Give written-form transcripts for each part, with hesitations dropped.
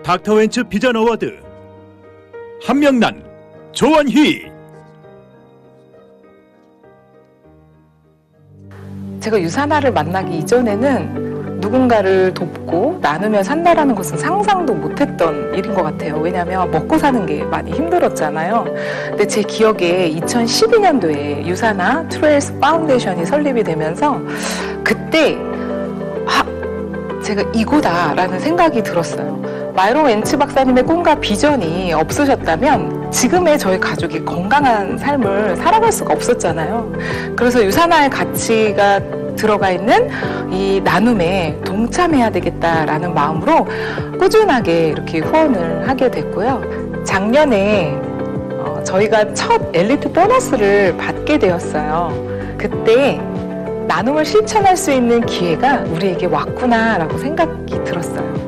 닥터 벤츠 비전 어워드 한명난 조원희. 제가 유산화를 만나기 이전에는 누군가를 돕고 나누며 산다라는 것은 상상도 못했던 일인 것 같아요. 왜냐하면 먹고 사는 게 많이 힘들었잖아요. 근데 제 기억에 2012년도에 유산화 트레일스 파운데이션이 설립이 되면서 그때 제가 이거다라는 생각이 들었어요. 마이론 웬츠 박사님의 꿈과 비전이 없으셨다면 지금의 저희 가족이 건강한 삶을 살아갈 수가 없었잖아요. 그래서 유산화의 가치가 들어가 있는 이 나눔에 동참해야 되겠다라는 마음으로 꾸준하게 이렇게 후원을 하게 됐고요. 작년에 저희가 첫 엘리트 보너스를 받게 되었어요. 그때 나눔을 실천할 수 있는 기회가 우리에게 왔구나라고 생각이 들었어요.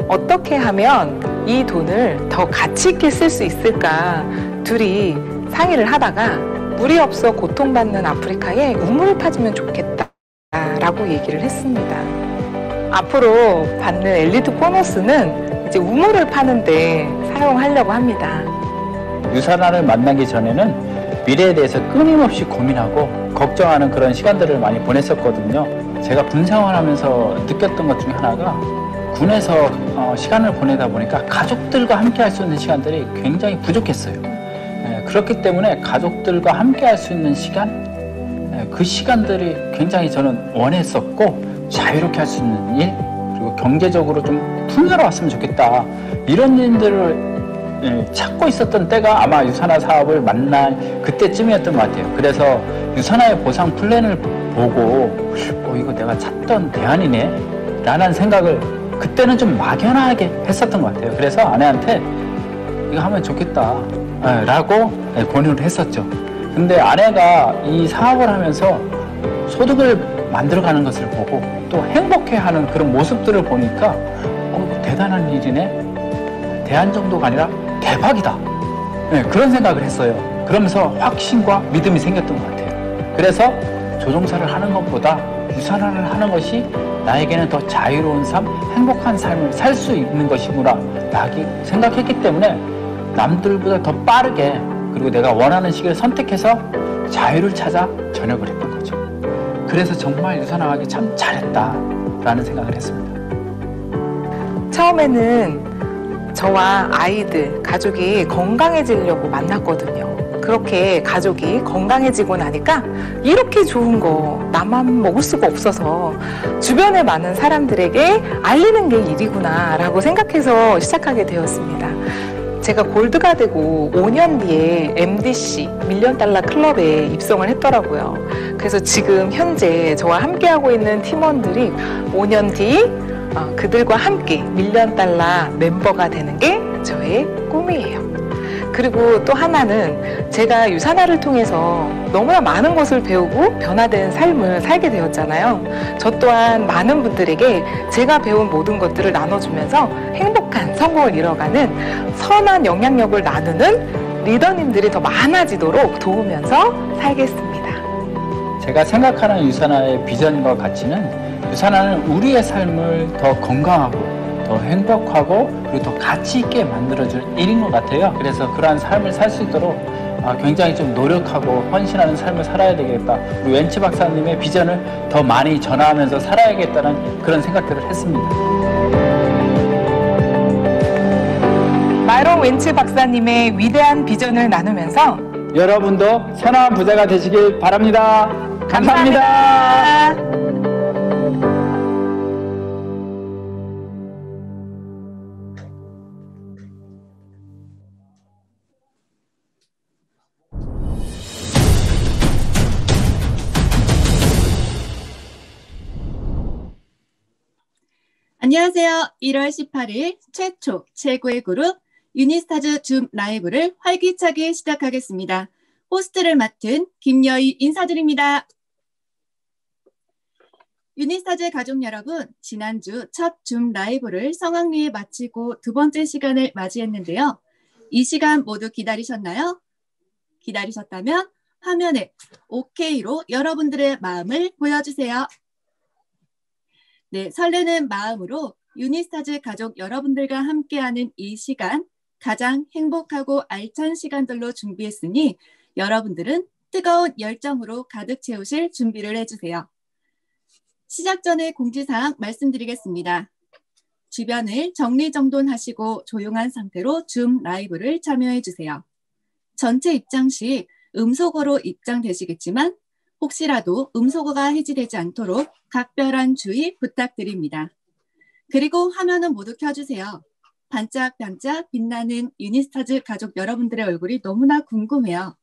어떻게 하면 이 돈을 더 가치 있게 쓸 수 있을까 둘이 상의를 하다가 물이 없어 고통받는 아프리카에 우물을 파주면 좋겠다 라고 얘기를 했습니다. 앞으로 받는 엘리트 보너스는 이제 우물을 파는데 사용하려고 합니다. 유산화를 만나기 전에는 미래에 대해서 끊임없이 고민하고 걱정하는 그런 시간들을 많이 보냈었거든요. 제가 군 생활하면서 느꼈던 것 중에 하나가 군에서 시간을 보내다 보니까 가족들과 함께 할 수 있는 시간들이 굉장히 부족했어요. 그렇기 때문에 가족들과 함께 할 수 있는 시간, 그 시간들이 굉장히 저는 원했었고 자유롭게 할 수 있는 일, 그리고 경제적으로 좀 풍요로웠으면 좋겠다, 이런 일들을 찾고 있었던 때가 아마 유산화 사업을 만난 그때쯤이었던 것 같아요. 그래서 유산화의 보상 플랜을 보고 이거 내가 찾던 대안이네 라는 생각을 그때는 좀 막연하게 했었던 것 같아요. 그래서 아내한테 이거 하면 좋겠다 라고 권유를 했었죠. 근데 아내가 이 사업을 하면서 소득을 만들어가는 것을 보고 또 행복해하는 그런 모습들을 보니까 대단한 일이네, 대안 정도가 아니라 대박이다, 그런 생각을 했어요. 그러면서 확신과 믿음이 생겼던 것 같아요. 그래서 조종사를 하는 것보다 유산화를 하는 것이 나에게는 더 자유로운 삶, 행복한 삶을 살 수 있는 것이구나 라고 생각했기 때문에 남들보다 더 빠르게, 그리고 내가 원하는 시기를 선택해서 자유를 찾아 전역을 했던 거죠. 그래서 정말 유산화하기 참 잘했다라는 생각을 했습니다. 처음에는 저와 아이들, 가족이 건강해지려고 만났거든요. 그렇게 가족이 건강해지고 나니까 이렇게 좋은 거 나만 먹을 수가 없어서 주변에 많은 사람들에게 알리는 게 일이구나 라고 생각해서 시작하게 되었습니다. 제가 골드가 되고 5년 뒤에 MDC 밀리언 달러 클럽에 입성을 했더라고요. 그래서 지금 현재 저와 함께하고 있는 팀원들이 5년 뒤 그들과 함께 밀리언 달러 멤버가 되는 게 저의 꿈이에요. 그리고 또 하나는 제가 유산화를 통해서 너무나 많은 것을 배우고 변화된 삶을 살게 되었잖아요. 저 또한 많은 분들에게 제가 배운 모든 것들을 나눠주면서 행복한 성공을 이뤄가는 선한 영향력을 나누는 리더님들이 더 많아지도록 도우면서 살겠습니다. 제가 생각하는 유산화의 비전과 가치는, 유산화는 우리의 삶을 더 건강하고 더 행복하고 그리고 더 가치 있게 만들어줄 일인 것 같아요. 그래서 그러한 삶을 살 수 있도록 굉장히 좀 노력하고 헌신하는 삶을 살아야 되겠다, 우리 웬츠 박사님의 비전을 더 많이 전하면서 살아야겠다는 그런 생각들을 했습니다. 마이론 웬츠 박사님의 위대한 비전을 나누면서 여러분도 선한 부자가 되시길 바랍니다. 감사합니다. 안녕하세요. 1월 18일 최초 최고의 그룹 유니스타즈 줌 라이브를 활기차게 시작하겠습니다. 호스트를 맡은 김여희 인사드립니다. 유니스타즈 가족 여러분, 지난주 첫 줌 라이브를 성황리에 마치고 두 번째 시간을 맞이했는데요. 이 시간 모두 기다리셨나요? 기다리셨다면 화면에 OK로 여러분들의 마음을 보여주세요. 네, 설레는 마음으로 유니스타즈 가족 여러분들과 함께하는 이 시간, 가장 행복하고 알찬 시간들로 준비했으니 여러분들은 뜨거운 열정으로 가득 채우실 준비를 해주세요. 시작 전에 공지사항 말씀드리겠습니다. 주변을 정리정돈하시고 조용한 상태로 줌 라이브를 참여해주세요. 전체 입장 시 음소거로 입장되시겠지만 혹시라도 음소거가 해지되지 않도록 각별한 주의 부탁드립니다. 그리고 화면은 모두 켜주세요. 반짝반짝 빛나는 유니스타즈 가족 여러분들의 얼굴이 너무나 궁금해요.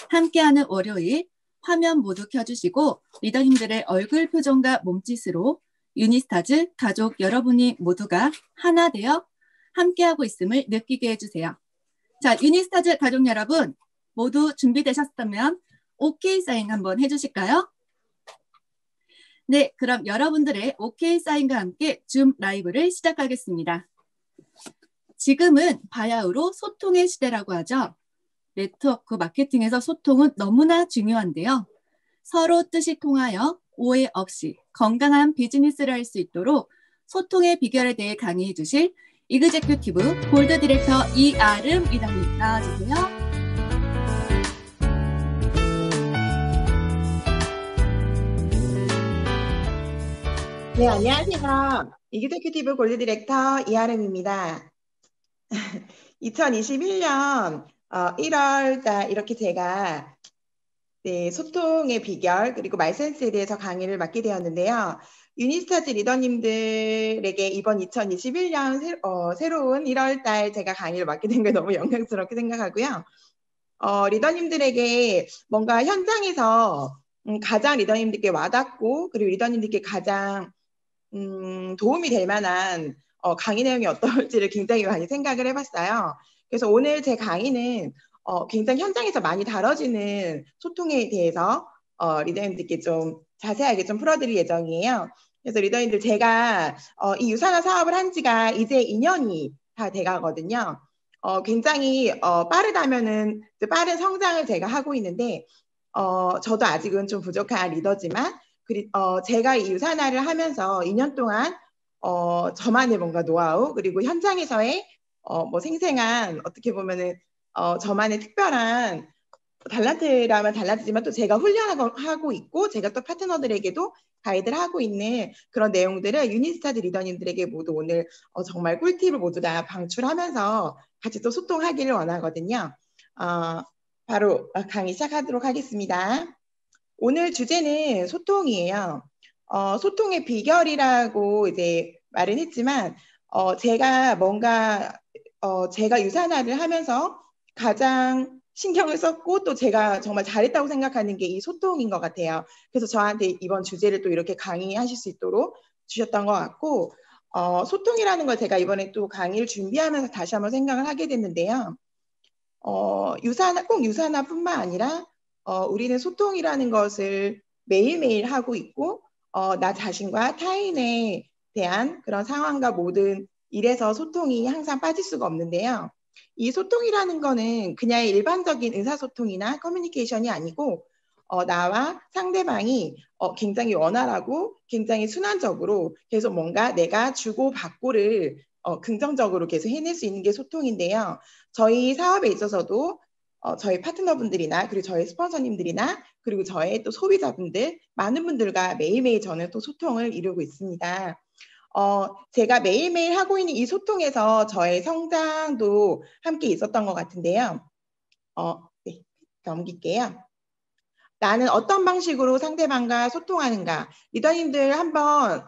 함께하는 월요일 화면 모두 켜주시고 리더님들의 얼굴 표정과 몸짓으로 유니스타즈 가족 여러분이 모두가 하나 되어 함께하고 있음을 느끼게 해주세요. 자, 유니스타즈 가족 여러분 모두 준비되셨다면 OK 사인 한번 해주실까요? 네, 그럼 여러분들의 OK 사인과 함께 줌 라이브를 시작하겠습니다. 지금은 바야흐로 소통의 시대라고 하죠. 네트워크 마케팅에서 소통은 너무나 중요한데요. 서로 뜻이 통하여 오해 없이 건강한 비즈니스를 할 수 있도록 소통의 비결에 대해 강의해 주실 이그제큐티브 골드 디렉터 이아름 리더님 나와주세요. 네, 안녕하세요. 이그제큐티브 골드 디렉터 이아름입니다. 2021년 1월 달 이렇게 제가 소통의 비결 그리고 말센스에 대해서 강의를 맡게 되었는데요. 유니스타즈 리더님들에게 이번 2021년 새로운 1월 달 제가 강의를 맡게 된 게 너무 영광스럽게 생각하고요. 리더님들에게 뭔가 현장에서 가장 리더님들께 와닿고 그리고 리더님들께 가장 도움이 될 만한 강의 내용이 어떨지를 굉장히 많이 생각을 해봤어요. 그래서 오늘 제 강의는 굉장히 현장에서 많이 다뤄지는 소통에 대해서 리더님들께 좀 자세하게 좀 풀어드릴 예정이에요. 그래서 리더님들 제가 이 유산화 사업을 한 지가 이제 2년이 다 돼가거든요. 굉장히 빠르다면은 빠른 성장을 제가 하고 있는데 저도 아직은 좀 부족한 리더지만 제가 이 유산화를 하면서 2년 동안 저만의 뭔가 노하우 그리고 현장에서의 뭐 생생한 어떻게 보면은 저만의 특별한 달란트라면 달란트지만 또 제가 훈련하고 있고 제가 또 파트너들에게도 가이드를 하고 있는 그런 내용들을 유니스타즈 리더님들에게 모두 오늘 정말 꿀팁을 모두 다 방출하면서 같이 또 소통하기를 원하거든요. 바로 강의 시작하도록 하겠습니다. 오늘 주제는 소통이에요. 소통의 비결이라고 이제 말은 했지만 제가 뭔가 제가 유산화를 하면서 가장 신경을 썼고 또 제가 정말 잘했다고 생각하는 게 이 소통인 것 같아요. 그래서 저한테 이번 주제를 또 이렇게 강의하실 수 있도록 주셨던 것 같고 소통이라는 걸 제가 이번에 또 강의를 준비하면서 다시 한번 생각을 하게 됐는데요. 꼭 유산화뿐만 아니라 우리는 소통이라는 것을 매일매일 하고 있고 나 자신과 타인에 대한 그런 상황과 모든 일에서 소통이 항상 빠질 수가 없는데요. 이 소통이라는 거는 그냥 일반적인 의사소통이나 커뮤니케이션이 아니고 나와 상대방이 굉장히 원활하고 굉장히 순환적으로 계속 뭔가 내가 주고받고를 긍정적으로 계속 해낼 수 있는 게 소통인데요. 저희 사업에 있어서도 저희 파트너분들이나 그리고 저희 스폰서님들이나 그리고 저의 또 소비자분들 많은 분들과 매일매일 저는 또 소통을 이루고 있습니다. 제가 매일매일 하고 있는 이 소통에서 저의 성장도 함께 있었던 것 같은데요. 네, 넘길게요. 나는 어떤 방식으로 상대방과 소통하는가. 리더님들 한번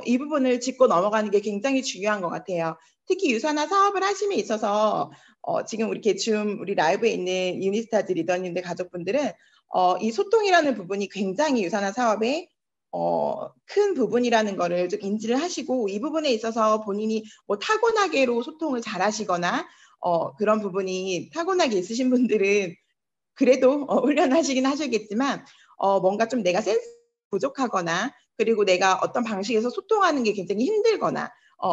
이 부분을 짚고 넘어가는 게 굉장히 중요한 것 같아요. 특히 유산화 사업을 하심에 있어서 지금 이렇게 우리 라이브에 있는 유니스타즈 리더님들 가족분들은 이 소통이라는 부분이 굉장히 유산화 사업의 큰 부분이라는 거를 좀 인지를 하시고 이 부분에 있어서 본인이 뭐 타고나게로 소통을 잘 하시거나 그런 부분이 타고나게 있으신 분들은 그래도 훈련하시긴 하시겠지만 뭔가 좀 내가 센스 부족하거나 그리고 내가 어떤 방식에서 소통하는 게 굉장히 힘들거나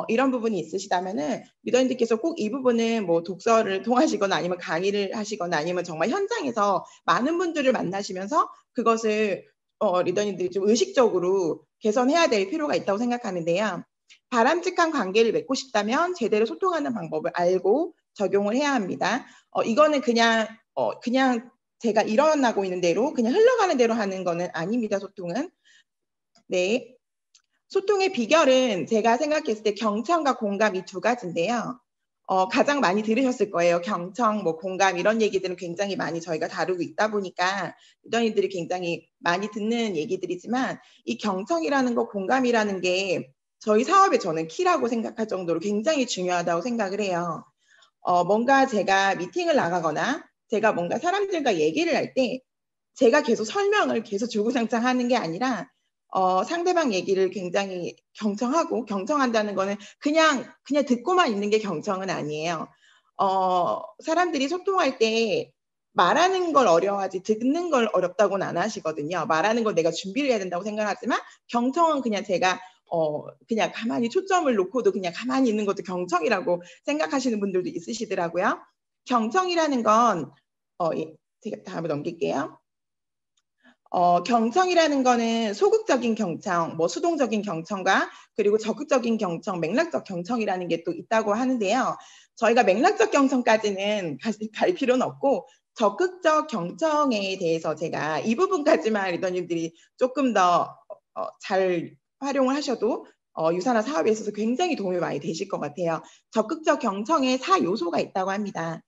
이런 부분이 있으시다면은 리더님들께서 꼭 이 부분은 뭐 독서를 통하시거나 아니면 강의를 하시거나 아니면 정말 현장에서 많은 분들을 만나시면서 그것을 리더님들이 좀 의식적으로 개선해야 될 필요가 있다고 생각하는데요. 바람직한 관계를 맺고 싶다면 제대로 소통하는 방법을 알고 적용을 해야 합니다. 이거는 그냥 제가 일어나고 있는 대로 그냥 흘러가는 대로 하는 거는 아닙니다. 소통은. 네. 소통의 비결은 제가 생각했을 때 경청과 공감 이 두 가지인데요. 가장 많이 들으셨을 거예요. 경청, 공감 이런 얘기들은 굉장히 많이 저희가 다루고 있다 보니까 리더님들이 굉장히 많이 듣는 얘기들이지만 이 경청이라는 거, 공감이라는 게 저희 사업에 저는 키라고 생각할 정도로 굉장히 중요하다고 생각을 해요. 뭔가 제가 미팅을 나가거나 제가 뭔가 사람들과 얘기를 할 때 제가 계속 설명을 계속 주구장창 하는 게 아니라 상대방 얘기를 굉장히 경청한다는 거는 그냥 듣고만 있는 게 경청은 아니에요. 사람들이 소통할 때 말하는 걸 어려워하지 듣는 걸 어렵다고는 안 하시거든요. 말하는 걸 내가 준비를 해야 된다고 생각하지만 경청은 그냥 제가 그냥 가만히 초점을 놓고도 그냥 가만히 있는 것도 경청이라고 생각하시는 분들도 있으시더라고요. 경청이라는 건 제가 다음으로 넘길게요. 경청이라는 거는 소극적인 경청, 수동적인 경청과 그리고 적극적인 경청, 맥락적 경청이라는 게 또 있다고 하는데요. 저희가 맥락적 경청까지는 갈 필요는 없고 적극적 경청에 대해서 제가 이 부분까지만 리더님들이 조금 더 잘 활용을 하셔도 유산화 사업에 있어서 굉장히 도움이 많이 되실 것 같아요. 적극적 경청에 4요소가 있다고 합니다.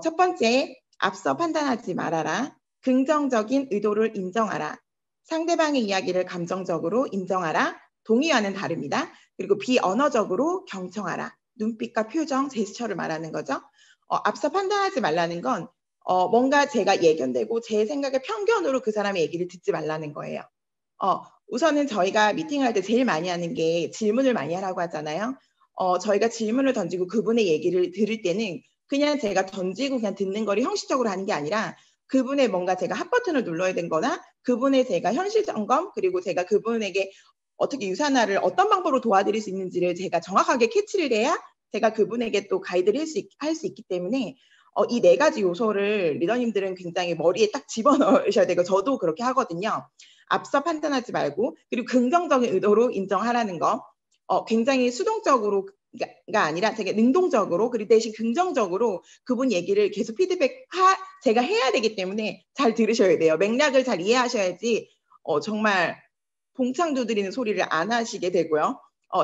첫 번째, 앞서 판단하지 말아라. 긍정적인 의도를 인정하라. 상대방의 이야기를 감정적으로 인정하라. 동의와는 다릅니다. 그리고 비언어적으로 경청하라. 눈빛과 표정, 제스처를 말하는 거죠. 앞서 판단하지 말라는 건 뭔가 제가 예견되고 제 생각의 편견으로 그 사람의 얘기를 듣지 말라는 거예요. 우선은 저희가 미팅을 할 때 제일 많이 하는 게 질문을 많이 하라고 하잖아요. 저희가 질문을 던지고 그분의 얘기를 들을 때는 그냥 제가 던지고 그냥 듣는 거를 형식적으로 하는 게 아니라 그분의 뭔가 제가 핫 버튼을 눌러야 된거나 그분의 제가 현실 점검 그리고 제가 그분에게 어떻게 유산화를 어떤 방법으로 도와드릴 수 있는지를 제가 정확하게 캐치를 해야 제가 그분에게 또 가이드를 할 수 있기 때문에 이 4가지 요소를 리더님들은 굉장히 머리에 딱 집어넣으셔야 되고 저도 그렇게 하거든요. 앞서 판단하지 말고 그리고 긍정적인 의도로 인정하라는 거 굉장히 수동적으로가 아니라 되게 능동적으로 그리고 대신 긍정적으로 그분 얘기를 계속 제가 해야 되기 때문에 잘 들으셔야 돼요. 맥락을 잘 이해하셔야지 정말 봉창 두드리는 소리를 안 하시게 되고요.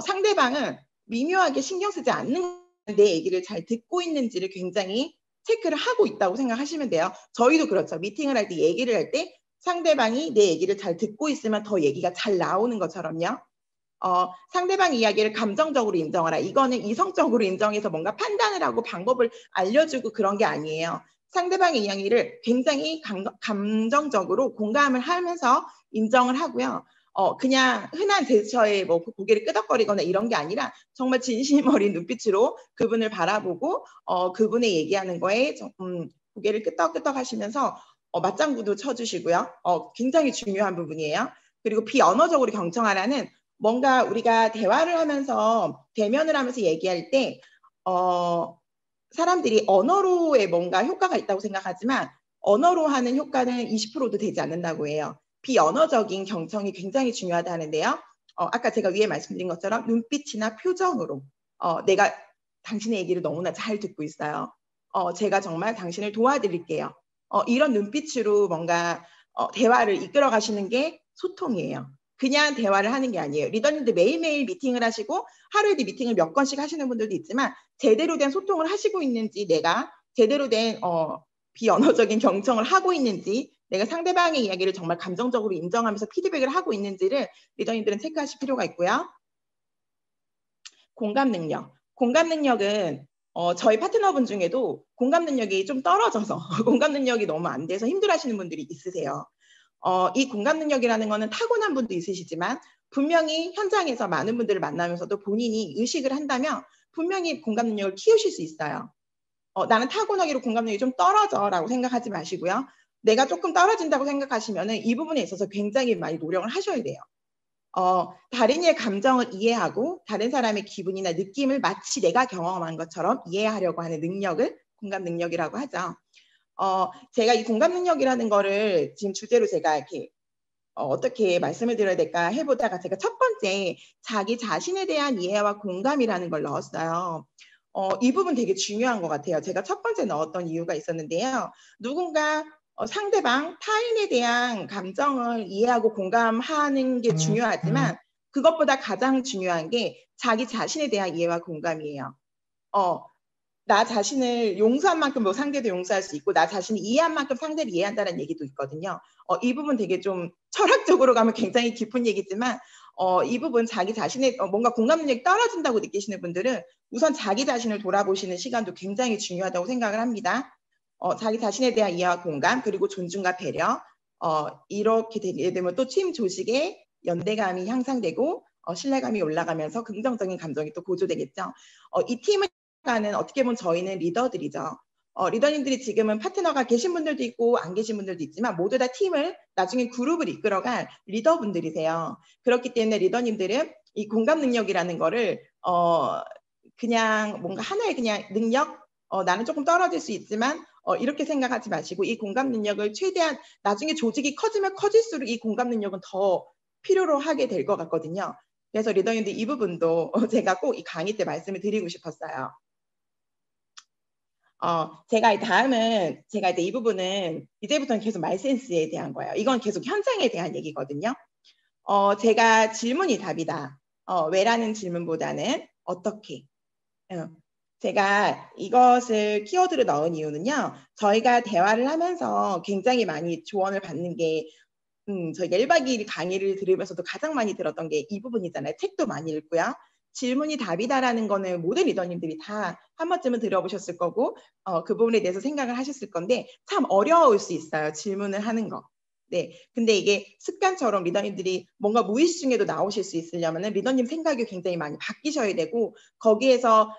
상대방은 미묘하게 신경 쓰지 않는 내 얘기를 잘 듣고 있는지를 굉장히 체크를 하고 있다고 생각하시면 돼요. 저희도 그렇죠. 미팅을 할 때 얘기를 할 때 상대방이 내 얘기를 잘 듣고 있으면 더 얘기가 잘 나오는 것처럼요. 상대방 이야기를 감정적으로 인정하라. 이거는 이성적으로 인정해서 뭔가 판단을 하고 방법을 알려주고 그런 게 아니에요. 상대방의 이야기를 굉장히 감정적으로 공감을 하면서 인정을 하고요. 그냥 흔한 제스처에 고개를 끄덕거리거나 이런 게 아니라 정말 진심 어린 눈빛으로 그분을 바라보고 그분의 얘기하는 거에 고개를 끄덕끄덕 하시면서 맞장구도 쳐주시고요. 굉장히 중요한 부분이에요. 그리고 비언어적으로 경청하라는 뭔가 우리가 대화를 하면서 대면을 하면서 얘기할 때 사람들이 언어로의 뭔가 효과가 있다고 생각하지만 언어로 하는 효과는 20%도 되지 않는다고 해요. 비언어적인 경청이 굉장히 중요하다 하는데요. 아까 제가 위에 말씀드린 것처럼 눈빛이나 표정으로 내가 당신의 얘기를 너무나 잘 듣고 있어요. 제가 정말 당신을 도와드릴게요. 이런 눈빛으로 뭔가 대화를 이끌어 가시는 게 소통이에요. 그냥 대화를 하는 게 아니에요. 리더님들 매일매일 미팅을 하시고 하루에도 미팅을 몇 건씩 하시는 분들도 있지만 제대로 된 소통을 하시고 있는지 내가 제대로 된 비언어적인 경청을 하고 있는지 내가 상대방의 이야기를 정말 감정적으로 인정하면서 피드백을 하고 있는지를 리더님들은 체크하실 필요가 있고요. 공감 능력. 공감 능력은 저희 파트너분 중에도 공감 능력이 좀 떨어져서 공감 능력이 너무 안 돼서 힘들어하시는 분들이 있으세요. 이 공감 능력이라는 거는 타고난 분도 있으시지만 분명히 현장에서 많은 분들을 만나면서도 본인이 의식을 한다면 분명히 공감 능력을 키우실 수 있어요. 나는 타고나기로 공감 능력이 좀 떨어져라고 생각하지 마시고요. 내가 조금 떨어진다고 생각하시면 이 부분에 있어서 굉장히 많이 노력을 하셔야 돼요. 다른 이의 감정을 이해하고 다른 사람의 기분이나 느낌을 마치 내가 경험한 것처럼 이해하려고 하는 능력을 공감 능력이라고 하죠. 제가 이 공감 능력이라는 거를 지금 주제로 제가 이렇게 어떻게 말씀을 드려야 될까 해보다가 제가 첫 번째 자기 자신에 대한 이해와 공감이라는 걸 넣었어요. 이 부분 되게 중요한 것 같아요. 제가 첫 번째 넣었던 이유가 있었는데요. 누군가 상대방 타인에 대한 감정을 이해하고 공감하는 게 중요하지만 그것보다 가장 중요한 게 자기 자신에 대한 이해와 공감이에요. 나 자신을 용서한 만큼 뭐 상대도 용서할 수 있고 나 자신을 이해한 만큼 상대를 이해한다는 얘기도 있거든요. 이 부분 되게 좀 철학적으로 가면 굉장히 깊은 얘기지만 이 부분 자기 자신의 뭔가 공감 능력이 떨어진다고 느끼시는 분들은 우선 자기 자신을 돌아보시는 시간도 굉장히 중요하다고 생각을 합니다. 자기 자신에 대한 이해와 공감 그리고 존중과 배려 이렇게 되게 되면 또 팀 조직의 연대감이 향상되고 신뢰감이 올라가면서 긍정적인 감정이 또 고조되겠죠. 이 팀을 가는 어떻게 보면 저희는 리더들이죠. 리더님들이 지금은 파트너가 계신 분들도 있고 안 계신 분들도 있지만 모두 다 팀을 나중에 그룹을 이끌어갈 리더분들이세요. 그렇기 때문에 리더님들은 이 공감 능력이라는 거를 그냥 뭔가 하나의 그냥 능력 나는 조금 떨어질 수 있지만 이렇게 생각하지 마시고 이 공감 능력을 최대한 나중에 조직이 커지면 커질수록 이 공감 능력은 더 필요로 하게 될 것 같거든요. 그래서 리더님들 이 부분도 제가 꼭 이 강의 때 말씀을 드리고 싶었어요. 제가 이제 이 부분은 이제부터는 계속 말센스에 대한 거예요. 이건 계속 현장에 대한 얘기거든요. 제가 질문이 답이다. 왜라는 질문보다는 어떻게. 제가 이것을 키워드로 넣은 이유는요. 저희가 대화를 하면서 굉장히 많이 조언을 받는 게 저희가 1박 2일 강의를 들으면서도 가장 많이 들었던 게 이 부분이잖아요. 책도 많이 읽고요. 질문이 답이다라는 거는 모든 리더님들이 다 한 번쯤은 들어보셨을 거고 그 부분에 대해서 생각을 하셨을 건데 참 어려울 수 있어요. 질문을 하는 거. 네, 근데 이게 습관처럼 리더님들이 뭔가 무의식 중에도 나오실 수 있으려면 리더님 생각이 굉장히 많이 바뀌셔야 되고 거기에서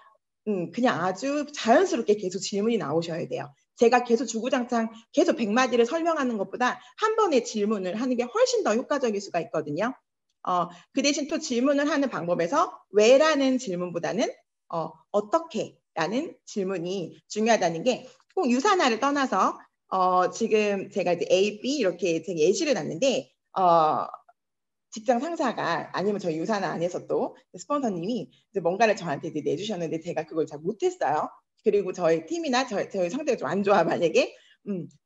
그냥 아주 자연스럽게 계속 질문이 나오셔야 돼요. 제가 계속 주구장창 계속 100마디를 설명하는 것보다 한 번의 질문을 하는 게 훨씬 더 효과적일 수가 있거든요. 그 대신 또 질문을 하는 방법에서 왜라는 질문보다는 어떻게라는 질문이 중요하다는 게 꼭 유산화를 떠나서 지금 제가 이제 A, B 이렇게 제가 예시를 놨는데 직장 상사가 아니면 저희 유산화 안에서 또 스폰서님이 이제 뭔가를 저한테 이제 내주셨는데 제가 그걸 잘 못했어요. 그리고 저희 팀이나 저희 상태가 좀 안 좋아 만약에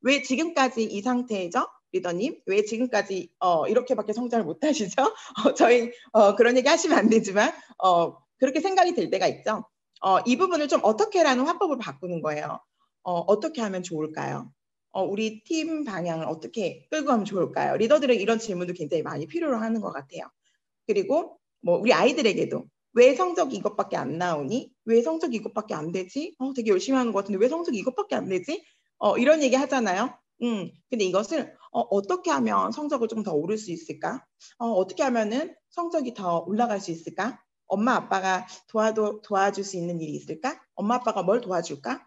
왜 지금까지 이 상태죠? 리더님 왜 지금까지 이렇게밖에 성장을 못하시죠? 저희 그런 얘기 하시면 안 되지만 그렇게 생각이 들 때가 있죠. 이 부분을 좀 어떻게라는 화법을 바꾸는 거예요. 어떻게 하면 좋을까요? 우리 팀 방향을 어떻게 끌고 가면 좋을까요? 리더들의 이런 질문도 굉장히 많이 필요로 하는 것 같아요. 그리고 뭐 우리 아이들에게도 왜 성적이 이것밖에 안 나오니? 왜 성적이 이것밖에 안 되지? 되게 열심히 하는 것 같은데 왜 성적이 이것밖에 안 되지? 이런 얘기 하잖아요. 근데 이것을 어떻게 하면 성적을 좀 더 오를 수 있을까? 어떻게 하면은 성적이 더 올라갈 수 있을까? 엄마 아빠가 도와줄 수 있는 일이 있을까? 엄마 아빠가 뭘 도와줄까?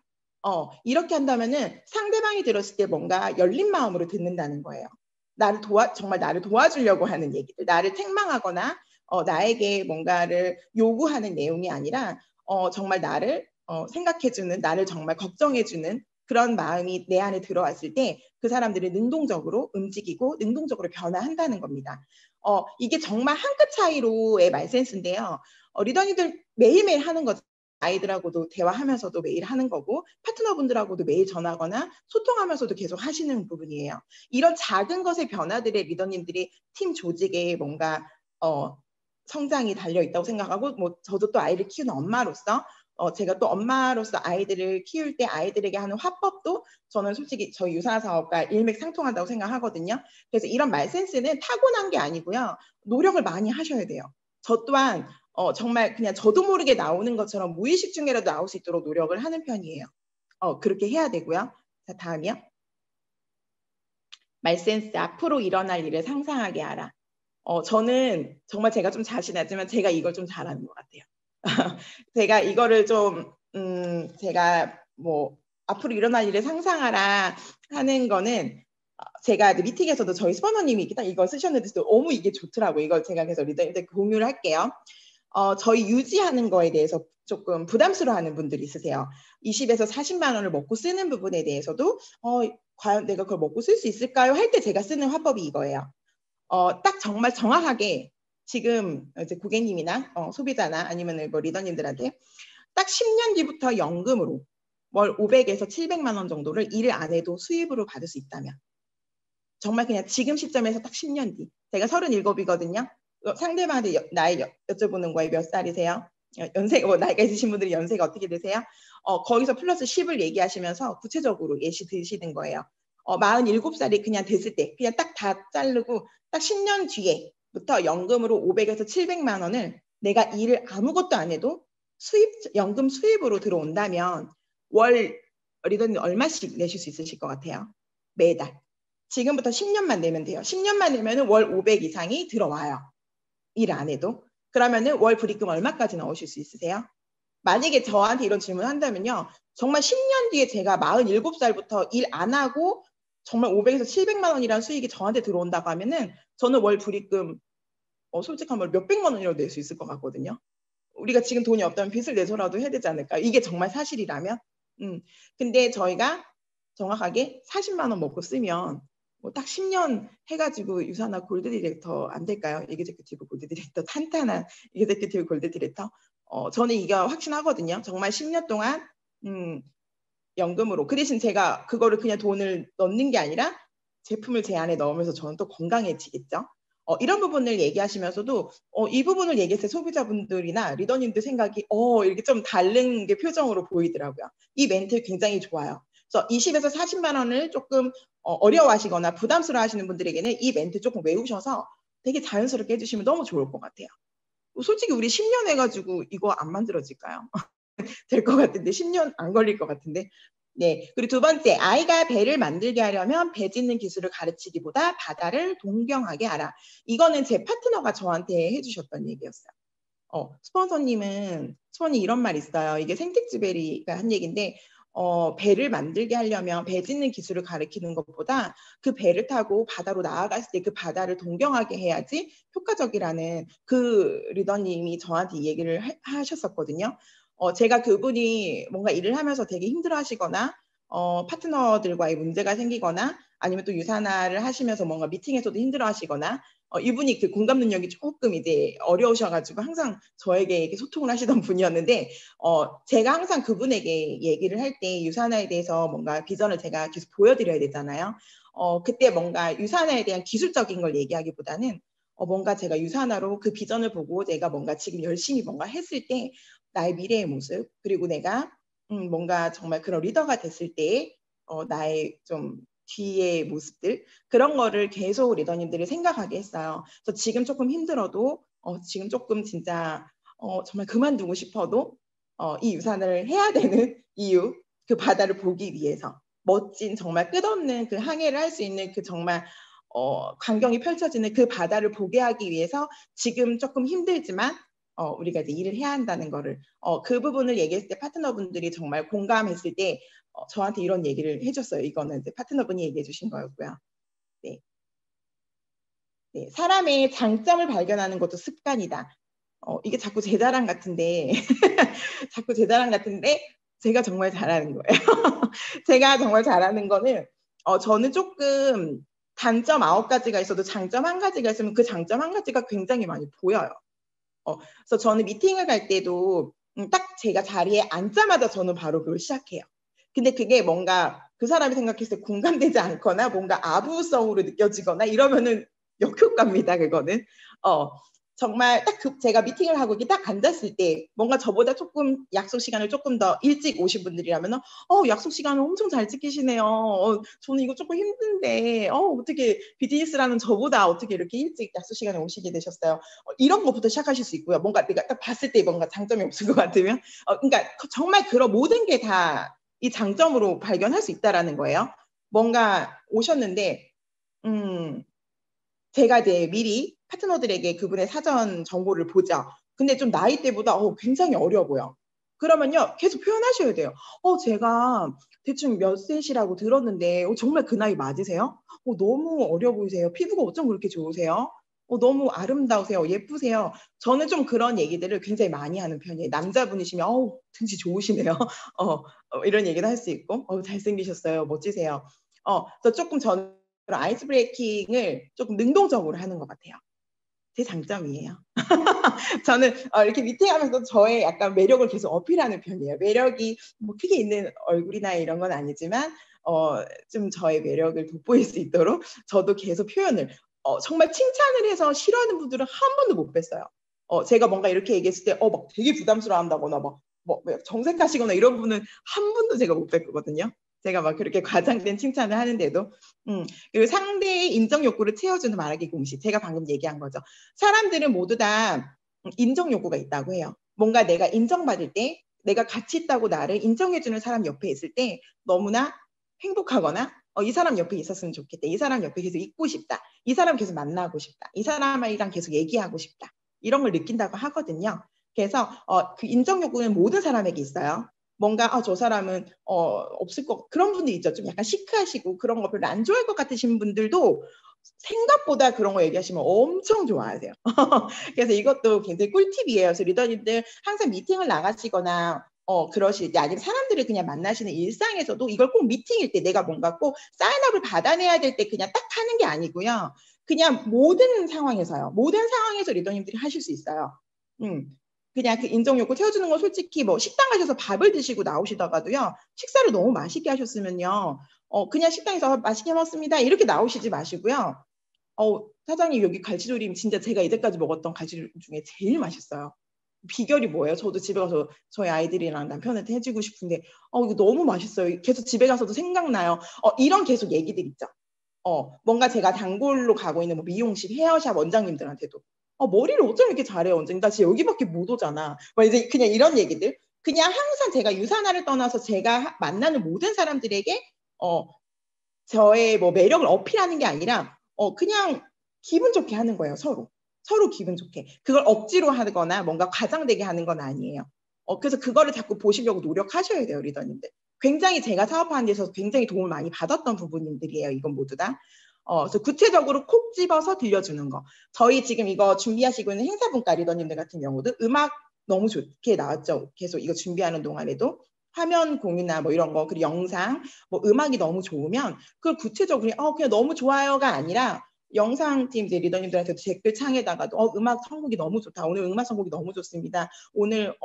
이렇게 한다면은 상대방이 들었을 때 뭔가 열린 마음으로 듣는다는 거예요. 정말 나를 도와주려고 하는 얘기들, 나를 책망하거나 나에게 뭔가를 요구하는 내용이 아니라 정말 나를 생각해주는, 나를 정말 걱정해주는 그런 마음이 내 안에 들어왔을 때 그 사람들이 능동적으로 움직이고 능동적으로 변화한다는 겁니다. 이게 정말 한 끗 차이로의 말센스인데요. 리더님들 매일매일 하는 거죠. 아이들하고도 대화하면서도 매일 하는 거고 파트너분들하고도 매일 전화하거나 소통하면서도 계속 하시는 부분이에요. 이런 작은 것의 변화들의 리더님들이 팀 조직에 뭔가 성장이 달려있다고 생각하고 뭐 저도 또 아이를 키우는 엄마로서 제가 또 엄마로서 아이들을 키울 때 아이들에게 하는 화법도 저는 솔직히 저희 유산화 사업과 일맥상통한다고 생각하거든요. 그래서 이런 말센스는 타고난 게 아니고요. 노력을 많이 하셔야 돼요. 저 또한 정말 그냥 저도 모르게 나오는 것처럼 무의식 중에라도 나올 수 있도록 노력을 하는 편이에요. 그렇게 해야 되고요. 자, 다음이요. 말센스, 앞으로 일어날 일을 상상하게 하라. 저는 정말 제가 좀 자신하지만 제가 이걸 좀 잘하는 것 같아요. 제가 이거를 좀 제가 뭐 앞으로 일어날 일을 상상하라 하는 거는 제가 미팅에서도 저희 스포너님이 딱 이거 쓰셨는데 너무 이게 좋더라고요. 이걸 제가 계속 리더님들 공유를 할게요. 저희 유지하는 거에 대해서 조금 부담스러워하는 분들이 있으세요. 20에서 40만 원을 먹고 쓰는 부분에 대해서도 과연 내가 그걸 먹고 쓸 수 있을까요? 할 때 제가 쓰는 화법이 이거예요. 딱 정말 정확하게 지금 이제 고객님이나 소비자나 아니면 뭐 리더님들한테 딱 10년 뒤부터 연금으로 월 500에서 700만 원 정도를 일을 안 해도 수입으로 받을 수 있다면, 정말 그냥 지금 시점에서 딱 10년 뒤. 제가 37이거든요. 상대방한테 나이 여쭤보는 거에 몇 살이세요? 연세, 나이가 있으신 분들이 연세가 어떻게 되세요? 거기서 플러스 10을 얘기하시면서 구체적으로 예시 드시는 거예요. 47살이 그냥 됐을 때, 그냥 딱 다 자르고 딱 10년 뒤에부터 연금으로 500에서 700만 원을 내가 일을 아무것도 안 해도 연금 수입으로 들어온다면 월 리더님 얼마씩 내실 수 있으실 것 같아요? 매달. 지금부터 10년만 내면 돼요. 10년만 내면 월 500 이상이 들어와요. 일 안 해도. 그러면은 월 불입금 얼마까지 넣으실 수 있으세요? 만약에 저한테 이런 질문을 한다면요. 정말 10년 뒤에 제가 47살부터 일 안 하고 정말 500에서 700만 원이라는 수익이 저한테 들어온다고 하면은 저는 월 불입금 솔직한 말 몇백만 원이라도 낼 수 있을 것 같거든요. 우리가 지금 돈이 없다면 빚을 내서라도 해야 되지 않을까? 이게 정말 사실이라면. 근데 저희가 정확하게 40만 원 먹고 쓰면 뭐 딱 10년 해가지고 유산화 골드 디렉터 안 될까요? 에그제큐티브 골드 디렉터, 탄탄한 에그제큐티브 골드 디렉터. 저는 이거 확신하거든요. 정말 10년 동안 연금으로. 그 대신 제가 그거를 그냥 돈을 넣는 게 아니라 제품을 제 안에 넣으면서 저는 또 건강해지겠죠. 이런 부분을 얘기하시면서도 이 부분을 얘기했을 때 소비자분들이나 리더님들 생각이 이렇게 좀 다른 게 표정으로 보이더라고요. 이 멘트 굉장히 좋아요. 그래서 20에서 40만 원을 조금 어려워하시거나 부담스러워하시는 분들에게는 이 멘트 조금 외우셔서 되게 자연스럽게 해주시면 너무 좋을 것 같아요. 솔직히 우리 10년 해가지고 이거 안 만들어질까요? 될 것 같은데 10년 안 걸릴 것 같은데. 네. 그리고 두 번째, 아이가 배를 만들게 하려면 배 짓는 기술을 가르치기보다 바다를 동경하게 하라. 이거는 제 파트너가 저한테 해주셨던 얘기였어요. 스폰서님이 이런 말 있어요. 이게 생텍쥐베리가 한 얘기인데 배를 만들게 하려면 배 짓는 기술을 가르치는 것보다 그 배를 타고 바다로 나아갔을 때 그 바다를 동경하게 해야지 효과적이라는 그 리더님이 저한테 이 얘기를 하셨었거든요. 제가 그분이 뭔가 일을 하면서 되게 힘들어 하시거나 파트너들과의 문제가 생기거나 아니면 또 유산화를 하시면서 뭔가 미팅에서도 힘들어 하시거나 이분이 그 공감 능력이 조금 이제 어려우셔가지고 항상 저에게 이렇게 소통을 하시던 분이었는데 제가 항상 그분에게 얘기를 할 때 유산화에 대해서 뭔가 비전을 제가 계속 보여드려야 되잖아요. 그때 뭔가 유산화에 대한 기술적인 걸 얘기하기보다는 뭔가 제가 유산화로 그 비전을 보고 내가 뭔가 지금 열심히 뭔가 했을 때 나의 미래의 모습, 그리고 내가 뭔가 정말 그런 리더가 됐을 때 나의 좀 뒤의 모습들, 그런 거를 계속 리더님들이 생각하게 했어요. 그래서 지금 조금 힘들어도 지금 조금 진짜 정말 그만두고 싶어도 이 유산을 해야 되는 이유, 그 바다를 보기 위해서 멋진 정말 끝없는 그 항해를 할 수 있는 그 정말 광경이 펼쳐지는 그 바다를 보게 하기 위해서 지금 조금 힘들지만 우리가 이제 일을 해야 한다는 거를 그 부분을 얘기했을 때 파트너분들이 정말 공감했을 때 저한테 이런 얘기를 해줬어요. 이거는 이제 파트너분이 얘기해 주신 거였고요. 네. 네. 사람의 장점을 발견하는 것도 습관이다. 이게 자꾸 제 자랑 같은데 자꾸 제 자랑 같은데 제가 정말 잘하는 거예요. 제가 정말 잘하는 거는 저는 조금 단점 9가지가 있어도 장점 1가지가 있으면 그 장점 1가지가 굉장히 많이 보여요. 그래서 저는 미팅을 갈 때도 딱 제가 자리에 앉자마자 저는 바로 그걸 시작해요. 근데 그게 뭔가 그 사람이 생각했을 때 공감되지 않거나 뭔가 아부성으로 느껴지거나 이러면은 역효과입니다. 그거는 정말 딱 제가 미팅을 하고 이렇게 딱 앉았을 때 뭔가 저보다 조금 약속 시간을 조금 더 일찍 오신 분들이라면 약속 시간을 엄청 잘 지키시네요. 저는 이거 조금 힘든데 어떻게 비즈니스라는 저보다 어떻게 이렇게 일찍 약속 시간에 오시게 되셨어요. 이런 것부터 시작하실 수 있고요. 뭔가 내가 딱 봤을 때 뭔가 장점이 없을 것 같으면 그러니까 정말 그런 모든 게 다 이 장점으로 발견할 수 있다라는 거예요. 뭔가 오셨는데 제가 이제 미리 파트너들에게 그분의 사전 정보를 보죠. 근데 좀 나이대보다 굉장히 어려 보여. 그러면요 계속 표현하셔야 돼요. 제가 대충 몇 세시라고 들었는데 정말 그 나이 맞으세요? 너무 어려 보이세요. 피부가 어쩜 그렇게 좋으세요? 너무 아름다우세요. 예쁘세요. 저는 좀 그런 얘기들을 굉장히 많이 하는 편이에요. 남자분이시면 등치 좋으시네요. 이런 얘기도 할 수 있고 잘생기셨어요. 멋지세요. 그래서 조금 저는 그런 아이스 브레이킹을 조금 능동적으로 하는 것 같아요. 제 장점이에요. 저는 이렇게 미팅하면서 저의 약간 매력을 계속 어필하는 편이에요. 매력이 뭐 크게 있는 얼굴이나 이런 건 아니지만 좀 저의 매력을 돋보일 수 있도록 저도 계속 표현을 정말 칭찬을 해서 싫어하는 분들은 한 번도 못 뵀어요. 제가 뭔가 이렇게 얘기했을 때 막 되게 부담스러워한다거나 막 정색하시거나 이런 분은 한 번도 제가 못 뵀거든요. 제가 막 그렇게 과장된 칭찬을 하는데도 그리고 상대의 인정 욕구를 채워주는 말하기 공식. 제가 방금 얘기한 거죠. 사람들은 모두 다 인정 욕구가 있다고 해요. 뭔가 내가 인정받을 때 내가 가치 있다고 나를 인정해주는 사람 옆에 있을 때 너무나 행복하거나 이 사람 옆에 있었으면 좋겠다. 이 사람 옆에 계속 있고 싶다. 이 사람 계속 만나고 싶다. 이 사람이랑 계속 얘기하고 싶다. 이런 걸 느낀다고 하거든요. 그래서 그 인정 욕구는 모든 사람에게 있어요. 뭔가 저 사람은 없을 것 그런 분들 있죠. 좀 약간 시크하시고 그런 거 별로 안 좋아할 것 같으신 분들도 생각보다 그런 거 얘기하시면 엄청 좋아하세요. 그래서 이것도 굉장히 꿀팁이에요. 그래서 리더님들 항상 미팅을 나가시거나 그러실 때 아니면 사람들을 그냥 만나시는 일상에서도 이걸 꼭 미팅일 때 내가 뭔가 꼭 사인업을 받아내야 될 때 그냥 딱 하는 게 아니고요. 그냥 모든 상황에서요. 모든 상황에서 리더님들이 하실 수 있어요. 그냥 그 인정 욕구 채워주는 건 솔직히 뭐 식당 가셔서 밥을 드시고 나오시다가도요. 식사를 너무 맛있게 하셨으면요. 그냥 식당에서 맛있게 먹었습니다. 이렇게 나오시지 마시고요. 사장님 여기 갈치조림 진짜 제가 이제까지 먹었던 갈치조림 중에 제일 맛있어요. 비결이 뭐예요? 저도 집에 가서 저희 아이들이랑 남편한테 해주고 싶은데 이거 너무 맛있어요. 계속 집에 가서도 생각나요. 이런 계속 얘기들 있죠. 뭔가 제가 단골로 가고 있는 뭐 미용실, 헤어샵 원장님들한테도 머리를 어쩜 이렇게 잘해 원장님? 나 지금 여기밖에 못 오잖아. 이제 그냥 이런 얘기들. 그냥 항상 제가 유산화를 떠나서 제가 만나는 모든 사람들에게 저의 뭐 매력을 어필하는 게 아니라 그냥 기분 좋게 하는 거예요. 서로 기분 좋게. 그걸 억지로 하거나 뭔가 과장되게 하는 건 아니에요. 그래서 그거를 자꾸 보시려고 노력하셔야 돼요, 리더님들. 굉장히 제가 사업하는 데서 굉장히 도움을 많이 받았던 부분들이에요. 이건 모두 다. 그래서 구체적으로 콕 집어서 들려주는 거. 저희 지금 이거 준비하시고 있는 행사분과 리더님들 같은 경우도 음악 너무 좋게 나왔죠. 계속 이거 준비하는 동안에도. 화면 공유나 뭐 이런 거, 그리고 영상, 뭐 음악이 너무 좋으면 그걸 구체적으로 그냥 너무 좋아요가 아니라 영상팀 이제 리더님들한테 댓글 창에다가도 음악 선곡이 너무 좋다. 오늘 음악 선곡이 너무 좋습니다. 오늘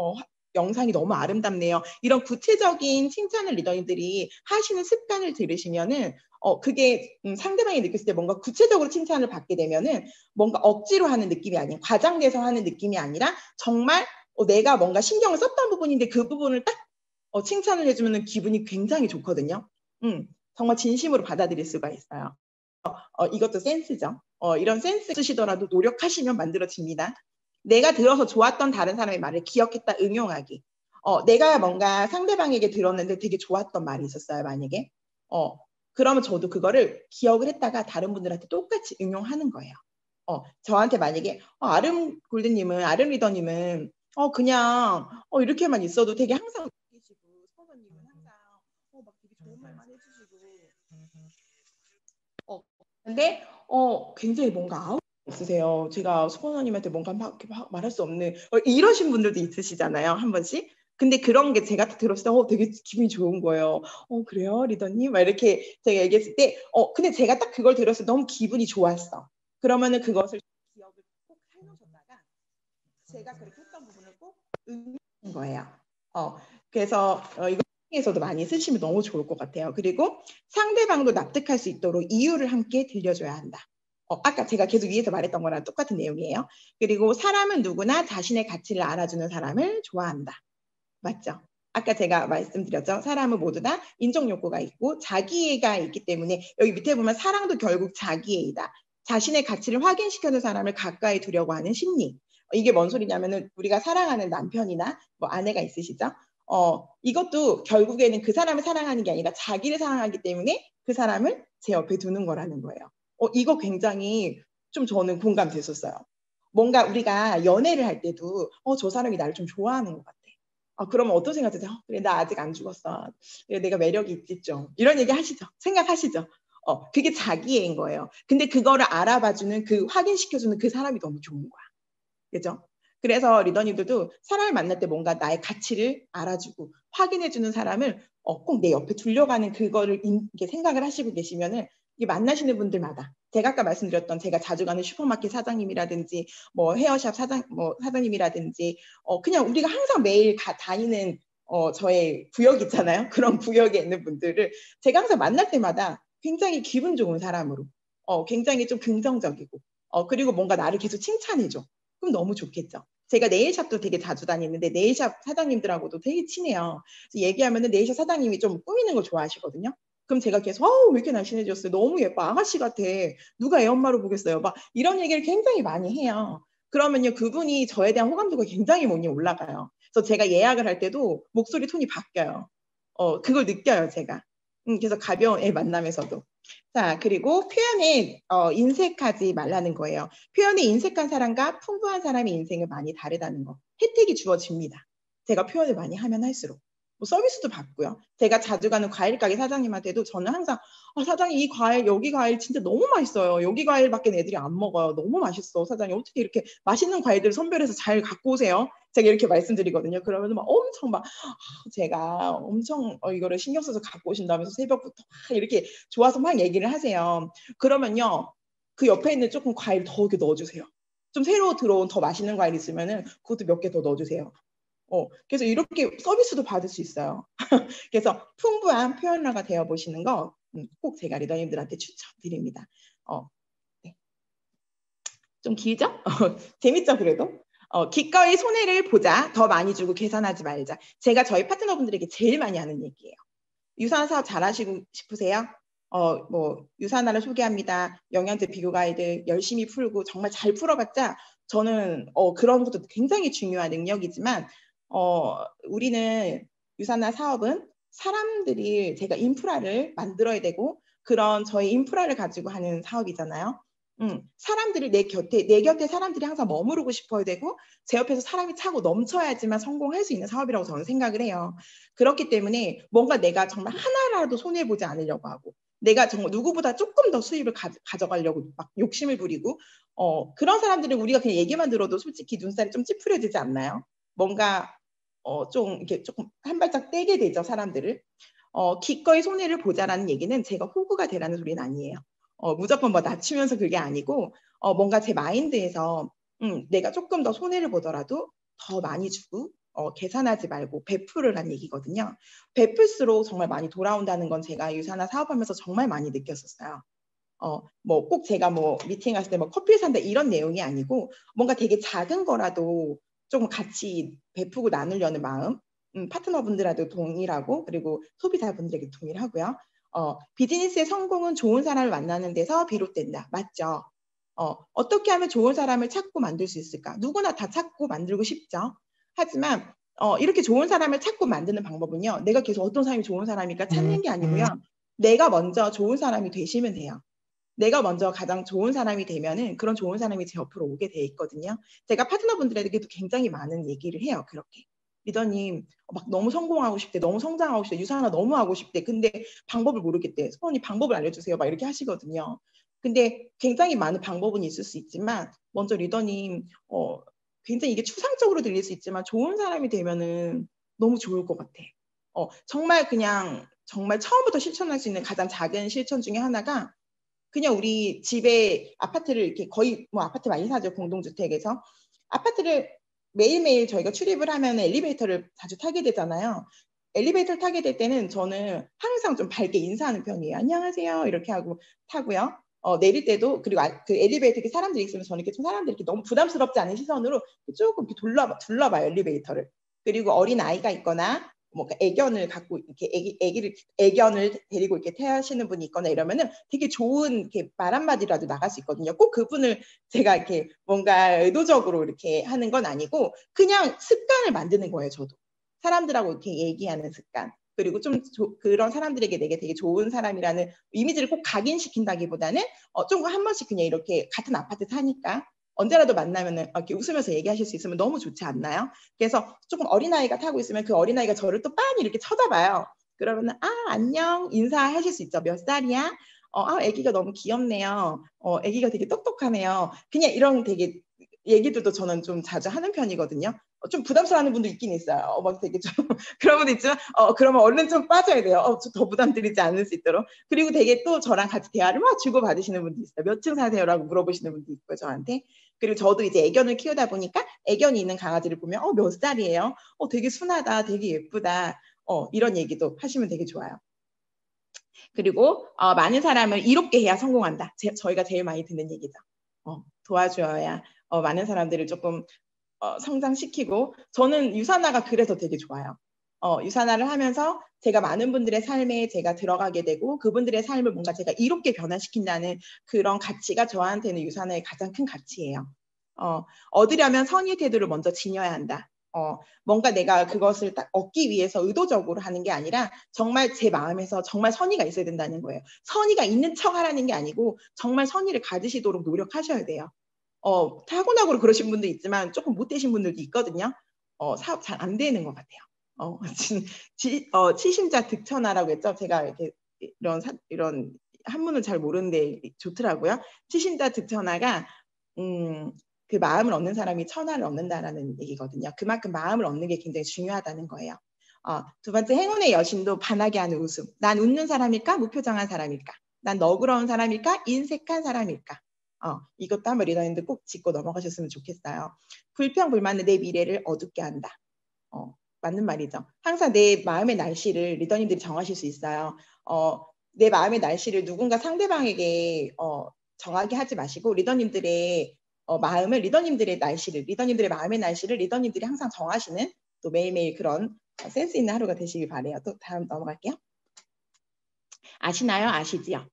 영상이 너무 아름답네요. 이런 구체적인 칭찬을 리더님들이 하시는 습관을 들으시면은 그게 상대방이 느꼈을 때 뭔가 구체적으로 칭찬을 받게 되면은 뭔가 억지로 하는 느낌이 아닌 과장돼서 하는 느낌이 아니라 정말 내가 뭔가 신경을 썼던 부분인데 그 부분을 딱 칭찬을 해주면 기분이 굉장히 좋거든요. 정말 진심으로 받아들일 수가 있어요. 이것도 센스죠. 이런 센스 쓰시더라도 노력하시면 만들어집니다. 내가 들어서 좋았던 다른 사람의 말을 기억했다 응용하기. 내가 뭔가 상대방에게 들었는데 되게 좋았던 말이 있었어요. 만약에. 그러면 저도 그거를 기억을 했다가 다른 분들한테 똑같이 응용하는 거예요. 저한테 만약에 아름 골드님은 아름 리더님은 그냥 이렇게만 있어도 되게 항상 계시고 선호님은 항상 막 되게 좋은 말만 해주시고 근데 굉장히 뭔가 아우 있으세요. 제가 수건원님한테 뭔가 막 말할 수 없는 이러신 분들도 있으시잖아요. 한 번씩. 근데 그런 게 제가 들었을 때 되게 기분이 좋은 거예요. 그래요 리더님? 막 이렇게 제가 얘기했을 때 근데 제가 딱 그걸 들었을 때 너무 기분이 좋았어. 그러면은 그것을 기억을 꼭 해놓으셨다가 제가 그렇게 했던 부분을 꼭 응용하는 거예요. 그래서 이거 에서도 많이 쓰시면 너무 좋을 것 같아요. 그리고 상대방도 납득할 수 있도록 이유를 함께 들려줘야 한다. 아까 제가 계속 위에서 말했던 거랑 똑같은 내용이에요. 그리고 사람은 누구나 자신의 가치를 알아주는 사람을 좋아한다. 맞죠? 아까 제가 말씀드렸죠. 사람은 모두 다 인정 욕구가 있고 자기애가 있기 때문에 여기 밑에 보면 사랑도 결국 자기애이다. 자신의 가치를 확인시켜준 사람을 가까이 두려고 하는 심리. 이게 뭔 소리냐면은 우리가 사랑하는 남편이나 뭐 아내가 있으시죠? 이것도 결국에는 그 사람을 사랑하는 게 아니라 자기를 사랑하기 때문에 그 사람을 제 옆에 두는 거라는 거예요. 이거 굉장히 좀 저는 공감됐었어요. 뭔가 우리가 연애를 할 때도 저 사람이 나를 좀 좋아하는 것 같아. 그러면 어떤 생각 드세요? 그래 나 아직 안 죽었어. 그래 내가 매력이 있지 좀. 이런 얘기 하시죠. 생각하시죠. 그게 자기애인 거예요. 근데 그거를 알아봐주는 그 확인시켜주는 그 사람이 너무 좋은 거야. 그죠? 그래서 리더님들도 사람을 만날 때 뭔가 나의 가치를 알아주고 확인해주는 사람을 꼭 내 옆에 두려가는 그거를 이렇게 생각을 하시고 계시면은 이게 만나시는 분들마다 제가 아까 말씀드렸던 제가 자주 가는 슈퍼마켓 사장님이라든지 뭐 헤어샵 사장님이라든지 그냥 우리가 항상 매일 다니는 저의 구역 있잖아요. 그런 구역에 있는 분들을 제가 항상 만날 때마다 굉장히 기분 좋은 사람으로 굉장히 좀 긍정적이고 그리고 뭔가 나를 계속 칭찬해줘. 그럼 너무 좋겠죠. 제가 네일샵도 되게 자주 다니는데 네일샵 사장님들하고도 되게 친해요. 그래서 얘기하면은 네일샵 사장님이 좀 꾸미는 걸 좋아하시거든요. 그럼 제가 계속 왜 이렇게 날씬해졌어요? 너무 예뻐. 아가씨 같아. 누가 애 엄마로 보겠어요? 막 이런 얘기를 굉장히 많이 해요. 그러면요 그분이 저에 대한 호감도가 굉장히 많이 올라가요. 그래서 제가 예약을 할 때도 목소리 톤이 바뀌어요. 그걸 느껴요 제가. 그래서 가벼운 애 만남에서도. 자, 그리고 표현에 인색하지 말라는 거예요. 표현에 인색한 사람과 풍부한 사람의 인생은 많이 다르다는 거. 혜택이 주어집니다. 제가 표현을 많이 하면 할수록. 뭐 서비스도 받고요. 제가 자주 가는 과일 가게 사장님한테도 저는 항상 사장님 이 과일 여기 과일 진짜 너무 맛있어요. 여기 과일밖에 애들이 안 먹어요. 너무 맛있어. 사장님 어떻게 이렇게 맛있는 과일들을 선별해서 잘 갖고 오세요? 제가 이렇게 말씀드리거든요. 그러면 막 엄청 막 제가 엄청 이거를 신경 써서 갖고 오신다면서 새벽부터 막 이렇게 좋아서 막 얘기를 하세요. 그러면요 그 옆에 있는 조금 과일 더 이렇게 넣어주세요. 좀 새로 들어온 더 맛있는 과일 있으면은 그것도 몇 개 더 넣어주세요. 그래서 이렇게 서비스도 받을 수 있어요. 그래서 풍부한 표현러가 되어 보시는 거 꼭 제가 리더님들한테 추천드립니다. 네. 좀 길죠? 재밌죠 그래도? 기꺼이 손해를 보자. 더 많이 주고 계산하지 말자. 제가 저희 파트너분들에게 제일 많이 하는 얘기예요. 유산화 사업 잘하시고 싶으세요? 뭐 유산화를 소개합니다. 영양제 비교 가이드 열심히 풀고 정말 잘 풀어봤자 저는 그런 것도 굉장히 중요한 능력이지만 우리는 유산화 사업은 사람들이 제가 인프라를 만들어야 되고 그런 저희 인프라를 가지고 하는 사업이잖아요. 사람들을 내 곁에 사람들이 항상 머무르고 싶어야 되고 제 옆에서 사람이 차고 넘쳐야지만 성공할 수 있는 사업이라고 저는 생각을 해요. 그렇기 때문에 뭔가 내가 정말 하나라도 손해보지 않으려고 하고 내가 정말 누구보다 조금 더 수입을 가져가려고 막 욕심을 부리고 그런 사람들은 우리가 그냥 얘기만 들어도 솔직히 눈살이 좀 찌푸려지지 않나요? 뭔가 좀 이렇게 조금 한 발짝 떼게 되죠 사람들을. 기꺼이 손해를 보자라는 얘기는 제가 호구가 되라는 소리는 아니에요. 무조건 뭐 낮추면서 그게 아니고 뭔가 제 마인드에서 내가 조금 더 손해를 보더라도 더 많이 주고 계산하지 말고 베풀으라는 얘기거든요. 베풀수록 정말 많이 돌아온다는 건 제가 유산화 사업하면서 정말 많이 느꼈었어요. 뭐 꼭 제가 뭐 미팅 갔을 때 뭐 커피를 산다 이런 내용이 아니고 뭔가 되게 작은 거라도 조금 같이 베푸고 나누려는 마음, 파트너분들하고 동일하고 그리고 소비자분들에게 동일하고요. 비즈니스의 성공은 좋은 사람을 만나는 데서 비롯된다. 맞죠? 어떻게 하면 좋은 사람을 찾고 만들 수 있을까? 누구나 다 찾고 만들고 싶죠. 하지만 이렇게 좋은 사람을 찾고 만드는 방법은요. 내가 계속 어떤 사람이 좋은 사람일까 찾는 게 아니고요. 내가 먼저 좋은 사람이 되시면 돼요. 내가 먼저 가장 좋은 사람이 되면은 그런 좋은 사람이 제 옆으로 오게 돼 있거든요. 제가 파트너분들에게도 굉장히 많은 얘기를 해요. 그렇게. 리더님 막 너무 성공하고 싶대. 너무 성장하고 싶대. 유산화 너무 하고 싶대. 근데 방법을 모르겠대. 소원이 방법을 알려주세요. 막 이렇게 하시거든요. 근데 굉장히 많은 방법은 있을 수 있지만 먼저 리더님 굉장히 이게 추상적으로 들릴 수 있지만 좋은 사람이 되면은 너무 좋을 것 같아. 정말 그냥 정말 처음부터 실천할 수 있는 가장 작은 실천 중에 하나가 그냥 우리 집에 아파트를 이렇게 거의 뭐 아파트 많이 사죠. 공동주택에서. 아파트를 매일매일 저희가 출입을 하면 엘리베이터를 자주 타게 되잖아요. 엘리베이터를 타게 될 때는 저는 항상 좀 밝게 인사하는 편이에요. 안녕하세요. 이렇게 하고 타고요. 내릴 때도 그리고 그 엘리베이터 이렇게 사람들이 있으면 저는 이렇게 좀 사람들이 이렇게 너무 부담스럽지 않은 시선으로 조금 이렇게 둘러봐요. 엘리베이터를. 그리고 어린 아이가 있거나 뭔가 애견을 갖고 이렇게 애견을 데리고 이렇게 태하시는 분이 있거나 이러면은 되게 좋은 이렇게 말 한마디라도 나갈 수 있거든요. 꼭 그분을 제가 이렇게 뭔가 의도적으로 이렇게 하는 건 아니고 그냥 습관을 만드는 거예요. 저도 사람들하고 이렇게 얘기하는 습관. 그리고 좀 그런 사람들에게 내게 되게 좋은 사람이라는 이미지를 꼭 각인시킨다기보다는 좀 한 번씩 그냥 이렇게 같은 아파트 사니까 언제라도 만나면은 이렇게 웃으면서 얘기하실 수 있으면 너무 좋지 않나요? 그래서 조금 어린아이가 타고 있으면 그 어린아이가 저를 또 빤히 이렇게 쳐다봐요. 그러면은 안녕 인사하실 수 있죠. 몇 살이야? 아기가 너무 귀엽네요. 아기가 되게 똑똑하네요. 그냥 이런 되게 얘기들도 저는 좀 자주 하는 편이거든요. 좀 부담스러워하는 분도 있긴 있어요. 막 되게 좀 그런 분도 있지만 그러면 얼른 좀 빠져야 돼요. 좀 더 부담드리지 않을 수 있도록. 그리고 되게 또 저랑 같이 대화를 막 주고받으시는 분도 있어요. 몇 층 사세요라고 물어보시는 분도 있고 저한테. 그리고 저도 이제 애견을 키우다 보니까 애견이 있는 강아지를 보면 몇 살이에요? 되게 순하다, 되게 예쁘다. 이런 얘기도 하시면 되게 좋아요. 그리고 많은 사람을 이롭게 해야 성공한다. 저희가 제일 많이 듣는 얘기죠. 도와줘야 많은 사람들을 조금 성장시키고 저는 유산화가 그래서 되게 좋아요. 유산화를 하면서 제가 많은 분들의 삶에 제가 들어가게 되고 그분들의 삶을 뭔가 제가 이롭게 변화시킨다는 그런 가치가 저한테는 유산화의 가장 큰 가치예요. 얻으려면 선의의 태도를 먼저 지녀야 한다. 뭔가 내가 그것을 딱 얻기 위해서 의도적으로 하는 게 아니라 정말 제 마음에서 정말 선의가 있어야 된다는 거예요. 선의가 있는 척 하라는 게 아니고 정말 선의를 가지시도록 노력하셔야 돼요. 타고나고 그러신 분도 있지만 조금 못 되신 분들도 있거든요. 사업 잘 안 되는 것 같아요. 치심자 득천하라고 했죠. 제가 이렇게 이런 한문을 잘 모르는데 좋더라고요. 치심자 득천하가 그 마음을 얻는 사람이 천하를 얻는다라는 얘기거든요. 그만큼 마음을 얻는 게 굉장히 중요하다는 거예요. 두 번째 행운의 여신도 반하게 하는 웃음. 난 웃는 사람일까? 무표정한 사람일까? 난 너그러운 사람일까? 인색한 사람일까? 이것도 한번 리더님들 꼭 짚고 넘어가셨으면 좋겠어요. 불평불만은 내 미래를 어둡게 한다. 맞는 말이죠. 항상 내 마음의 날씨를 리더님들이 정하실 수 있어요. 내 마음의 날씨를 누군가 상대방에게 정하게 하지 마시고 리더님들의 마음을 리더님들의 마음의 날씨를 리더님들이 항상 정하시는 또 매일매일 그런 센스 있는 하루가 되시길 바래요. 또 다음 넘어갈게요. 아시나요? 아시지요?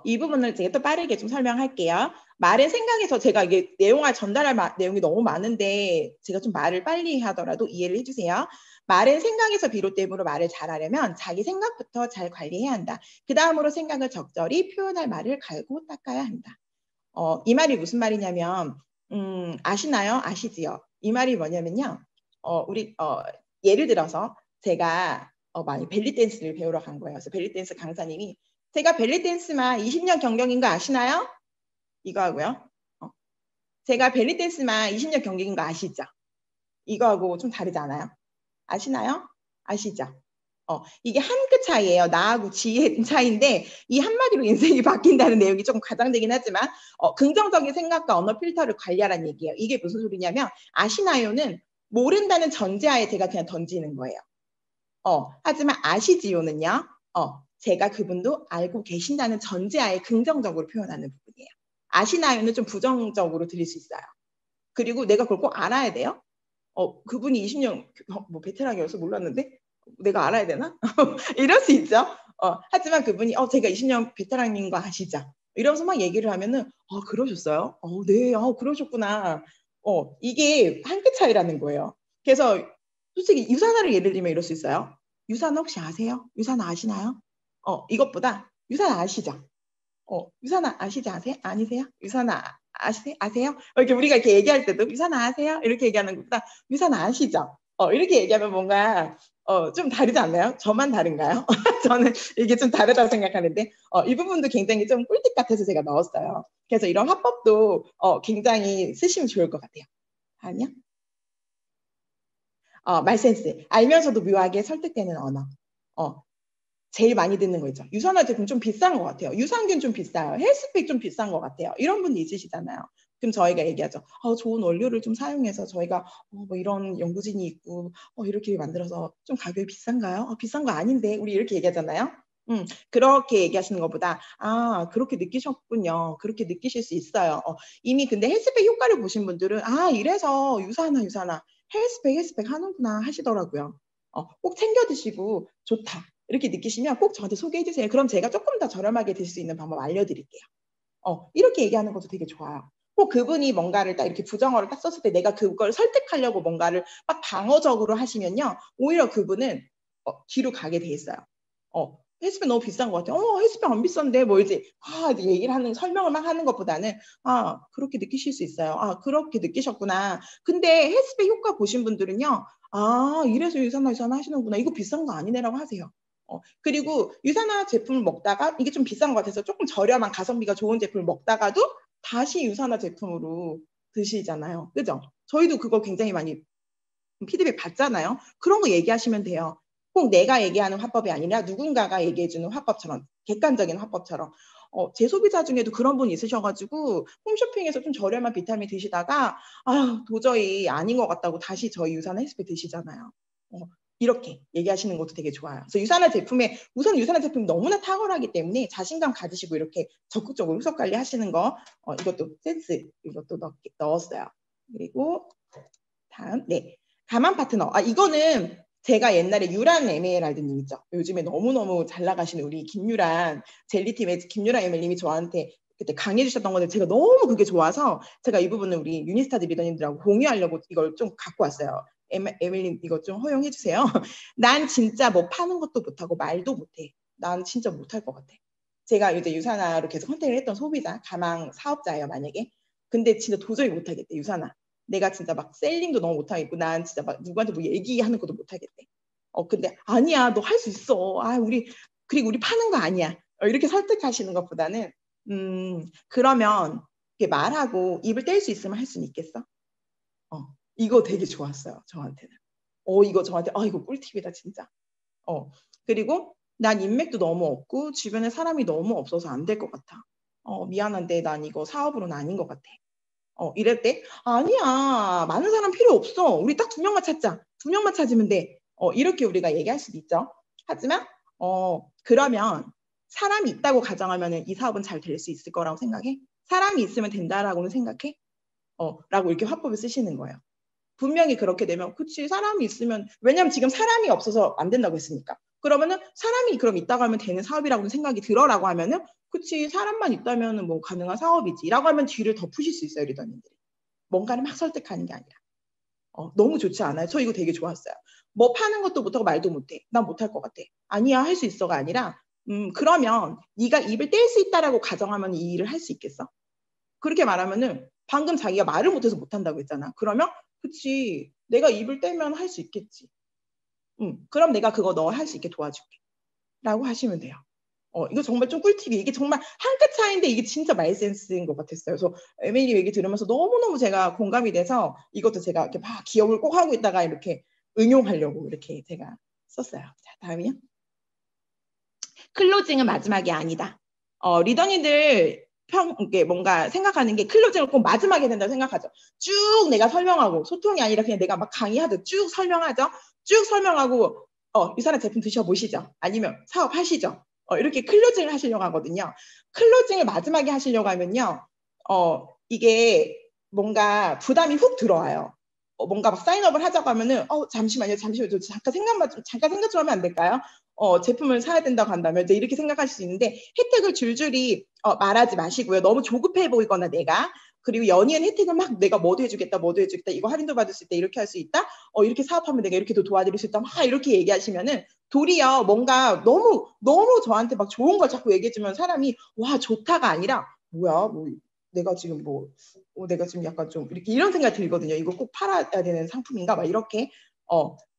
이 부분을 제가 또 빠르게 좀 설명할게요. 말은 생각에서 제가 이게 내용을 전달할 내용이 너무 많은데 제가 좀 말을 빨리 하더라도 이해를 해주세요. 말은 생각에서 비롯되므로 말을 잘하려면 자기 생각부터 잘 관리해야 한다. 그 다음으로 생각을 적절히 표현할 말을 갈고 닦아야 한다. 이 말이 무슨 말이냐면 아시나요? 아시지요? 이 말이 뭐냐면요. 우리 예를 들어서 제가 많이 벨리 댄스를 배우러 간 거예요. 그래서 벨리 댄스 강사님이 제가 벨리 댄스만 20년 경력인 거 아시나요? 이거 하고요. 제가 벨리 댄스만 20년 경력인 거 아시죠? 이거하고 좀 다르지 않아요? 아시나요? 아시죠? 이게 한 끗 차이예요. 나하고 지의 차이인데 이 한마디로 인생이 바뀐다는 내용이 조금 과장되긴 하지만 긍정적인 생각과 언어 필터를 관리하라는 얘기예요. 이게 무슨 소리냐면 아시나요는 모른다는 전제하에 제가 그냥 던지는 거예요. 하지만 아시지요는요. 제가 그분도 알고 계신다는 전제하에 긍정적으로 표현하는 부분이에요. 아시나요는 좀 부정적으로 들릴 수 있어요. 그리고 내가 그걸 꼭 알아야 돼요. 그분이 20년 베테랑이어서 몰랐는데 내가 알아야 되나? 이럴 수 있죠. 하지만 그분이 제가 20년 베테랑인 거 아시죠? 이러면서 막 얘기를 하면은 그러셨어요? 네, 그러셨구나. 이게 한 끗 차이라는 거예요. 그래서 솔직히 유산화를 예를 들면 이럴 수 있어요. 유산화 혹시 아세요? 유산화 아시나요? 이것보다 유산화 아시죠? 유산화 아시지 아니세요? 유산화 아세요? 이렇게 우리가 이렇게 얘기할 때도 유산화 아세요? 이렇게 얘기하는 것보다 유산화 아시죠? 이렇게 얘기하면 뭔가 좀 다르지 않나요? 저만 다른가요? 저는 이게 좀 다르다고 생각하는데 이 부분도 굉장히 좀 꿀팁 같아서 제가 넣었어요. 그래서 이런 화법도 굉장히 쓰시면 좋을 것 같아요. 아니요? 말센스. 알면서도 묘하게 설득되는 언어. 제일 많이 듣는 거 있죠. 유산화 제품 좀 비싼 것 같아요. 유산균 좀 비싸요. 헬스팩 좀 비싼 것 같아요. 이런 분도 있으시잖아요. 그럼 저희가 얘기하죠. 좋은 원료를 좀 사용해서 저희가 뭐 이런 연구진이 있고 이렇게 만들어서 좀 가격이 비싼가요? 비싼 거 아닌데 우리 이렇게 얘기하잖아요. 그렇게 얘기하시는 것보다 그렇게 느끼셨군요. 그렇게 느끼실 수 있어요. 이미 근데 헬스팩 효과를 보신 분들은 이래서 유산화 헬스팩 하는구나 하시더라고요. 꼭 챙겨 드시고 좋다. 이렇게 느끼시면 꼭 저한테 소개해 주세요. 그럼 제가 조금 더 저렴하게 들 수 있는 방법 알려드릴게요. 이렇게 얘기하는 것도 되게 좋아요. 꼭 그분이 뭔가를 딱 이렇게 부정어를 딱 썼을 때 내가 그걸 설득하려고 뭔가를 막 방어적으로 하시면요. 오히려 그분은 뒤로 가게 돼 있어요. 헬스팩 너무 비싼 것 같아요. 헬스팩 안 비싼데 뭐 이제 얘기를 하는 설명을 막 하는 것보다는 그렇게 느끼실 수 있어요. 그렇게 느끼셨구나. 근데 헬스팩 효과 보신 분들은요. 이래서 유산화 하시는구나. 이거 비싼 거 아니네라고 하세요. 그리고 유산화 제품을 먹다가 이게 좀 비싼 것 같아서 조금 저렴한 가성비가 좋은 제품을 먹다가도 다시 유산화 제품으로 드시잖아요. 그죠? 저희도 그거 굉장히 많이 피드백 받잖아요. 그런 거 얘기하시면 돼요. 꼭 내가 얘기하는 화법이 아니라 누군가가 얘기해주는 화법처럼, 객관적인 화법처럼. 제 소비자 중에도 그런 분이 있으셔가지고 홈쇼핑에서 좀 저렴한 비타민 드시다가 도저히 아닌 것 같다고 다시 저희 유산화 헬스팩 드시잖아요. 이렇게 얘기하시는 것도 되게 좋아요. 그래서 우선 유산화 제품이 너무나 탁월하기 때문에 자신감 가지시고 이렇게 적극적으로 후속 관리하시는 거, 이것도 센스, 이것도 넣었어요. 그리고 다음, 네. 가만 파트너. 이거는 제가 옛날에 유란 MLR님 있죠. 요즘에 너무너무 잘 나가시는 우리 김유란, 젤리팀의 김유란 ML님이 저한테 그때 강의해 주셨던 건데 제가 너무 그게 좋아서 제가 이 부분을 우리 유니스타드 리더님들하고 공유하려고 이걸 좀 갖고 왔어요. ML님 이거 좀 허용해 주세요. 난 진짜 뭐 파는 것도 못하고 말도 못해. 난 진짜 못할 것 같아. 제가 이제 유산화로 계속 선택을 했던 소비자, 가망 사업자예요, 만약에. 근데 진짜 도저히 못하겠대, 유산화. 내가 진짜 막 셀링도 너무 못하겠고 난 진짜 막 누구한테 뭐 얘기하는 것도 못하겠대. 근데 아니야, 너 할 수 있어. 그리고 우리 파는 거 아니야. 이렇게 설득하시는 것보다는 그러면 이렇게 말하고 입을 뗄 수 있으면 할 수는 있겠어? 이거 되게 좋았어요, 저한테는. 이거 저한테 이거 꿀팁이다 진짜. 그리고 난 인맥도 너무 없고 주변에 사람이 너무 없어서 안 될 것 같아. 미안한데 난 이거 사업으로는 아닌 것 같아. 이럴 때 아니야, 많은 사람 필요 없어. 우리 딱 2명만 찾자. 2명만 찾으면 돼. 이렇게 우리가 얘기할 수도 있죠. 하지만 그러면 사람이 있다고 가정하면 이 사업은 잘 될 수 있을 거라고 생각해? 사람이 있으면 된다라고는 생각해? 라고 이렇게 화법을 쓰시는 거예요. 분명히 그렇게 되면 그치, 사람이 있으면, 왜냐면 지금 사람이 없어서 안 된다고 했으니까. 그러면은 사람이 그럼 있다고 하면 되는 사업이라고는 생각이 들어라고 하면은 그치, 사람만 있다면은 뭐 가능한 사업이지 라고 하면 뒤를 더 푸실 수 있어요, 리더님들이. 뭔가를 막 설득하는 게 아니라. 너무 좋지 않아요? 저 이거 되게 좋았어요. 뭐 파는 것도 못하고 말도 못해. 난 못할 것 같아. 아니야, 할 수 있어가 아니라 그러면 네가 입을 뗄 수 있다라고 가정하면 이 일을 할 수 있겠어? 그렇게 말하면은 방금 자기가 말을 못해서 못한다고 했잖아. 그러면 그치, 내가 입을 떼면 할 수 있겠지. 그럼 내가 그거 너 할 수 있게 도와줄게 라고 하시면 돼요. 이거 정말 좀 꿀팁이, 이게 정말 한 끗 차이인데 이게 진짜 말센스인 것 같았어요. 그래서 에밀리 얘기 들으면서 너무너무 제가 공감이 돼서 이것도 제가 이렇게 막 기억을 꼭 하고 있다가 이렇게 응용하려고 이렇게 제가 썼어요. 자, 다음이요. 클로징은 마지막이 아니다. 리더님들 이게 뭔가 생각하는 게 클로징을 꼭 마지막에 된다고 생각하죠. 쭉 내가 설명하고, 소통이 아니라 그냥 내가 막 강의하듯 쭉 설명하죠. 쭉 설명하고 유산화 제품 드셔보시죠. 아니면 사업하시죠. 이렇게 클로징을 하시려고 하거든요. 클로징을 마지막에 하시려고 하면요. 이게 뭔가 부담이 훅 들어와요. 뭔가 막 사인업을 하자고 하면은 잠시만요. 저 잠깐 생각 좀 하면 안 될까요? 제품을 사야 된다고 한다면 이제 이렇게 생각하실 수 있는데, 혜택을 줄줄이 말하지 마시고요. 너무 조급해 보이거나 그리고 연이은 혜택을 막 내가 뭐도 해주겠다, 이거 할인도 받을 수 있다, 이렇게 할 수 있다, 이렇게 사업하면 내가 이렇게도 도와드릴 수 있다, 막 이렇게 얘기하시면은 도리어 뭔가 너무 저한테 막 좋은 걸 자꾸 얘기해주면 사람이 와, 좋다가 아니라 뭐야, 뭐 내가 지금 내가 지금 약간 좀 이런 생각이 들거든요. 이거 꼭 팔아야 되는 상품인가, 막 이렇게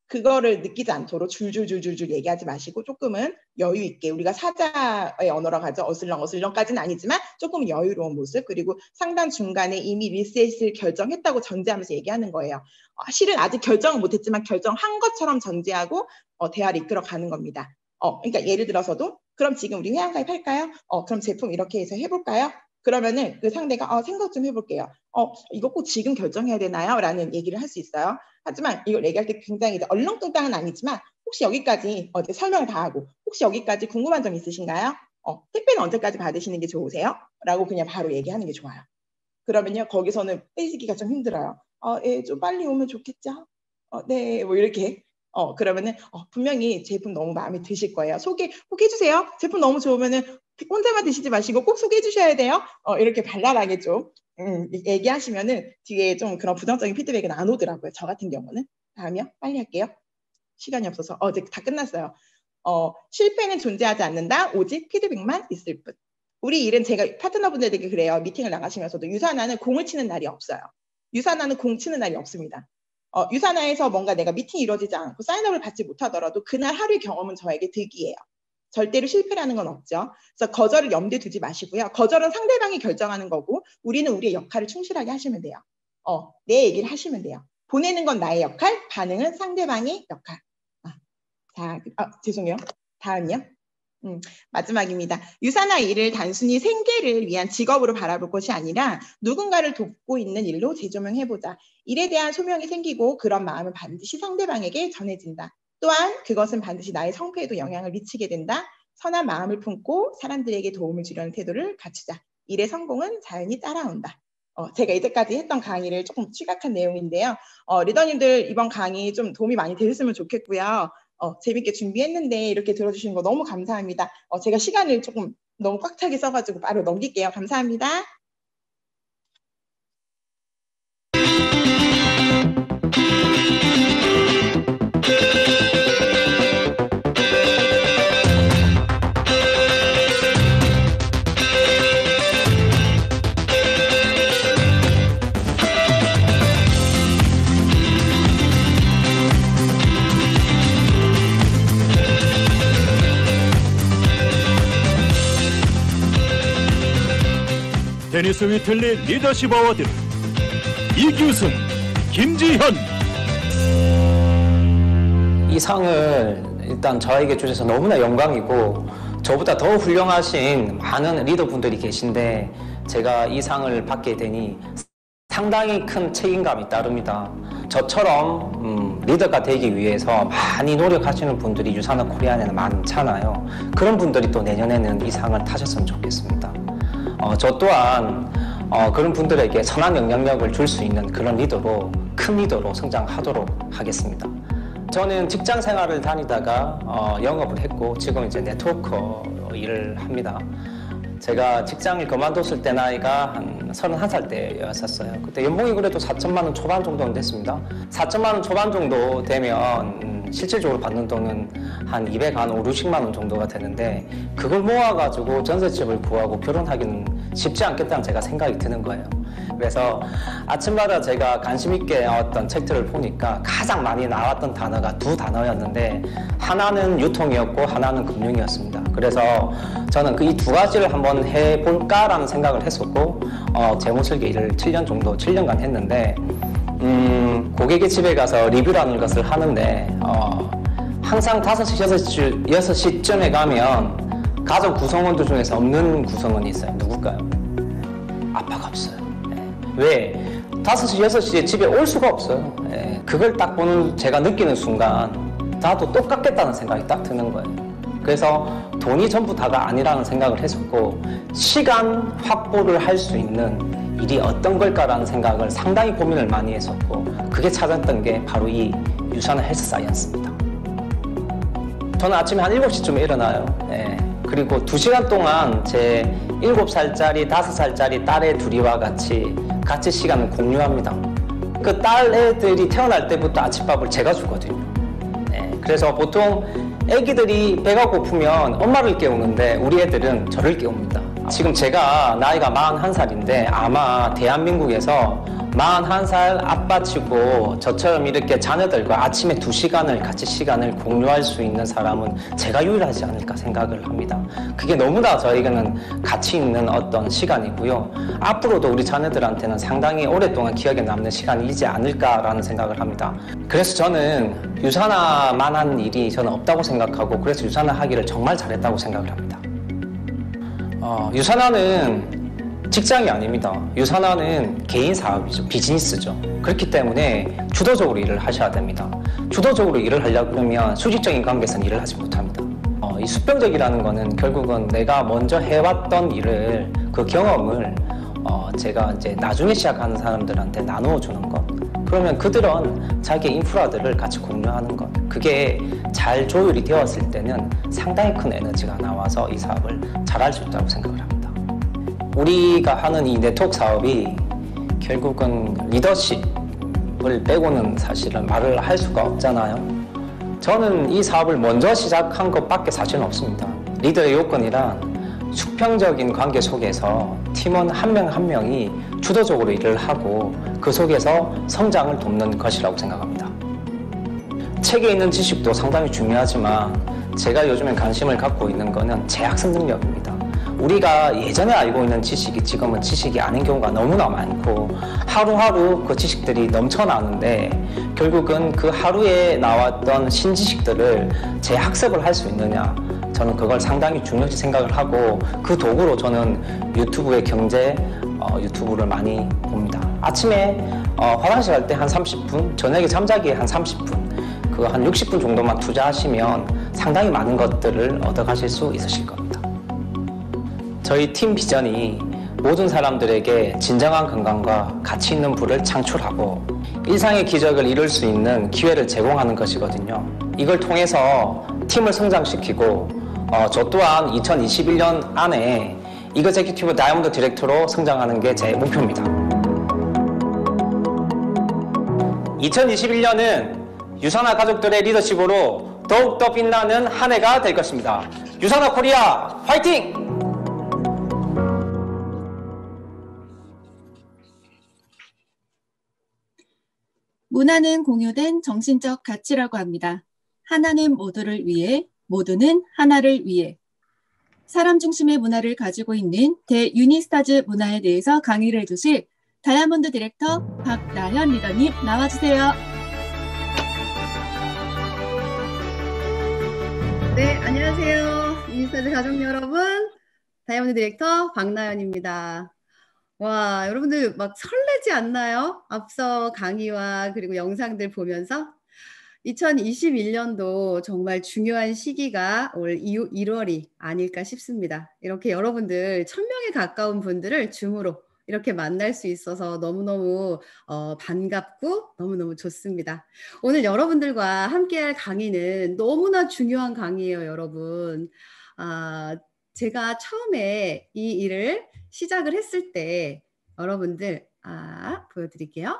그거를 느끼지 않도록 줄줄 얘기하지 마시고 조금은 여유 있게, 우리가 사자의 언어라고 하죠. 어슬렁까지는 아니지만 조금 여유로운 모습, 그리고 상담 중간에 이미 리셋을 결정했다고 전제하면서 얘기하는 거예요. 실은 아직 결정은 못했지만 결정한 것처럼 전제하고 대화를 이끌어가는 겁니다. 그러니까 예를 들어서도 그럼 지금 우리 회원가입 할까요? 그럼 제품 이렇게 해서 해볼까요? 그러면은 그 상대가 생각 좀 해볼게요. 이거 꼭 지금 결정해야 되나요? 라는 얘기를 할 수 있어요. 하지만 이걸 얘기할 때 굉장히 얼렁뚱땅은 아니지만 혹시 여기까지 설명을 다 하고, 혹시 여기까지 궁금한 점 있으신가요? 택배는 언제까지 받으시는 게 좋으세요? 라고 그냥 바로 얘기하는 게 좋아요. 그러면요, 거기서는 빼지기가 좀 힘들어요. 예, 좀 빨리 오면 좋겠죠? 네, 뭐 이렇게. 그러면은 분명히 제품 너무 마음에 드실 거예요. 소개 꼭 해주세요. 제품 너무 좋으면은 혼자만 드시지 마시고 꼭 소개해 주셔야 돼요. 이렇게 발랄하게 좀 얘기하시면은 뒤에 좀 그런 부정적인 피드백은 안 오더라고요. 저 같은 경우는. 다음이요. 빨리 할게요. 시간이 없어서. 이제 다 끝났어요. 실패는 존재하지 않는다. 오직 피드백만 있을 뿐. 우리 일은, 제가 파트너분들에게 그래요. 미팅을 나가시면서도 유산화는 공을 치는 날이 없어요. 유산화는 공 치는 날이 없습니다. 유산화에서 뭔가 내가 미팅이 이루어지지 않고 사인업을 받지 못하더라도 그날 하루의 경험은 저에게 득이에요. 절대로 실패라는 건 없죠. 그래서 거절을 염두에 두지 마시고요. 거절은 상대방이 결정하는 거고 우리는 우리의 역할을 충실하게 하시면 돼요. 내 얘기를 하시면 돼요. 보내는 건 나의 역할, 반응은 상대방의 역할. 죄송해요. 다음이요. 마지막입니다. 유사나 일을 단순히 생계를 위한 직업으로 바라볼 것이 아니라 누군가를 돕고 있는 일로 재조명해보자. 일에 대한 소명이 생기고 그런 마음은 반드시 상대방에게 전해진다. 또한 그것은 반드시 나의 성패에도 영향을 미치게 된다. 선한 마음을 품고 사람들에게 도움을 주려는 태도를 갖추자. 일의 성공은 자연히 따라온다. 제가 이때까지 했던 강의를 조금 취각한 내용인데요. 리더님들 이번 강의 좀 도움이 많이 되셨으면 좋겠고요. 재밌게 준비했는데 이렇게 들어주신 거 너무 감사합니다. 제가 시간을 조금 너무 꽉 차게 써가지고 바로 넘길게요. 감사합니다. 데니스 위틀리 리더십 어워드 이규승, 김지현. 이 상을 일단 저에게 주셔서 너무나 영광이고 저보다 더 훌륭하신 많은 리더분들이 계신데 제가 이 상을 받게 되니 상당히 큰 책임감이 따릅니다. 저처럼 리더가 되기 위해서 많이 노력하시는 분들이 유산업 코리안에는 많잖아요. 그런 분들이 또 내년에는 이 상을 타셨으면 좋겠습니다. 저 또한 그런 분들에게 선한 영향력을 줄 수 있는 그런 리더로, 큰 리더로 성장하도록 하겠습니다. 저는 직장 생활을 다니다가 영업을 했고 지금 이제 네트워커 일을 합니다. 제가 직장을 그만뒀을 때 나이가 한 31살 때였었어요. 그때 연봉이 그래도 4천만 원 초반 정도는 됐습니다. 4천만 원 초반 정도 되면 실질적으로 받는 돈은 한 5, 60만 원 정도가 되는데 그걸 모아가지고 전셋집을 구하고 결혼하기는 쉽지 않겠다는 제가 생각이 드는 거예요. 그래서 아침마다 제가 관심 있게 나왔던 책들을 보니까 가장 많이 나왔던 단어가 두 단어였는데 하나는 유통이었고 하나는 금융이었습니다. 그래서 저는 그 이 두 가지를 한번 해볼까라는 생각을 했었고 재무설계 일을 7년간 했는데 고객의 집에 가서 리뷰라는 것을 하는데 항상 5시, 6시쯤에 가면 가족 구성원들 중에서 없는 구성원이 있어요. 누굴까요? 아빠가 없어요. 왜? 5시, 6시에 집에 올 수가 없어요. 그걸 딱 보는 제가 느끼는 순간 나도 똑같겠다는 생각이 딱 드는 거예요. 그래서 돈이 전부 다가 아니라는 생각을 했었고 시간 확보를 할 수 있는 일이 어떤 걸까라는 생각을 상당히 고민을 많이 했었고 그게 찾았던 게 바로 이 유산업 헬스 사이언스입니다. 저는 아침에 한 7시쯤에 일어나요. 그리고 2시간 동안 제 7살짜리, 5살짜리 딸의 둘이와 같이 시간을 공유합니다. 그 딸 애들이 태어날 때부터 아침밥을 제가 주거든요. 그래서 보통 애기들이 배가 고프면 엄마를 깨우는데 우리 애들은 저를 깨웁니다. 지금 제가 나이가 41살인데 아마 대한민국에서 41살 아빠치고 저처럼 이렇게 자녀들과 아침에 2시간을 같이 시간을 공유할 수 있는 사람은 제가 유일하지 않을까 생각을 합니다. 그게 너무나 저에게는 가치 있는 어떤 시간이고요. 앞으로도 우리 자녀들한테는 상당히 오랫동안 기억에 남는 시간이지 않을까라는 생각을 합니다. 그래서 저는 유산화만한 일이 저는 없다고 생각하고 그래서 유산화하기를 정말 잘했다고 생각을 합니다. 유산화는 직장이 아닙니다. 유산화는 개인 사업이죠. 비즈니스죠. 그렇기 때문에 주도적으로 일을 하셔야 됩니다. 주도적으로 일을 하려고 그러면 수직적인 관계에서는 일을 하지 못합니다. 이 수평적이라는 거는 결국은 내가 먼저 해왔던 일을, 그 경험을 제가 이제 나중에 시작하는 사람들한테 나누어 주는 것. 그러면 그들은 자기의 인프라들을 같이 공유하는 것. 그게 잘 조율이 되었을 때는 상당히 큰 에너지가 나와서 이 사업을 잘할 수 있다고 생각을 합니다. 우리가 하는 이 네트워크 사업이 결국은 리더십을 빼고는 사실은 말을 할 수가 없잖아요. 저는 이 사업을 먼저 시작한 것밖에 사실은 없습니다. 리더의 요건이란 수평적인 관계 속에서 팀원 한 명 한 명이 주도적으로 일을 하고 그 속에서 성장을 돕는 것이라고 생각합니다. 책에 있는 지식도 상당히 중요하지만 제가 요즘에 관심을 갖고 있는 거는 재학습 능력입니다. 우리가 예전에 알고 있는 지식이 지금은 지식이 아닌 경우가 너무나 많고 하루하루 그 지식들이 넘쳐나는데 결국은 그 하루에 나왔던 신지식들을 재학습을 할 수 있느냐, 저는 그걸 상당히 중요시 생각을 하고 그 도구로 저는 유튜브의 경제 유튜브를 많이 봅니다. 아침에 화장실 갈 때 한 30분, 저녁에 잠자기에 한 30분, 그 한 60분 정도만 투자하시면 상당히 많은 것들을 얻어가실 수 있으실 겁니다. 저희 팀 비전이 모든 사람들에게 진정한 건강과 가치 있는 부를 창출하고 일상의 기적을 이룰 수 있는 기회를 제공하는 것이거든요. 이걸 통해서 팀을 성장시키고 저 또한 2021년 안에 이그제큐티브 다이아몬드 디렉터로 성장하는 게 제 목표입니다. 2021년은 유산화 가족들의 리더십으로 더욱더 빛나는 한 해가 될 것입니다. 유산화 코리아 화이팅! 문화는 공유된 정신적 가치라고 합니다. 하나는 모두를 위해, 모두는 하나를 위해. 사람 중심의 문화를 가지고 있는 대유니스타즈 문화에 대해서 강의를 해주실 다이아몬드 디렉터 박나현 리더님 나와주세요. 네, 안녕하세요. 유니스타즈 가족 여러분. 다이아몬드 디렉터 박나현입니다. 와, 여러분들 막 설레지 않나요? 앞서 강의와 그리고 영상들 보면서 2021년도 정말 중요한 시기가 올 1월이 아닐까 싶습니다. 이렇게 여러분들 1000명에 가까운 분들을 줌으로 이렇게 만날 수 있어서 너무너무 반갑고 너무너무 좋습니다. 오늘 여러분들과 함께할 강의는 너무나 중요한 강의예요, 여러분. 제가 처음에 이 일을 시작을 했을 때 여러분들 보여드릴게요.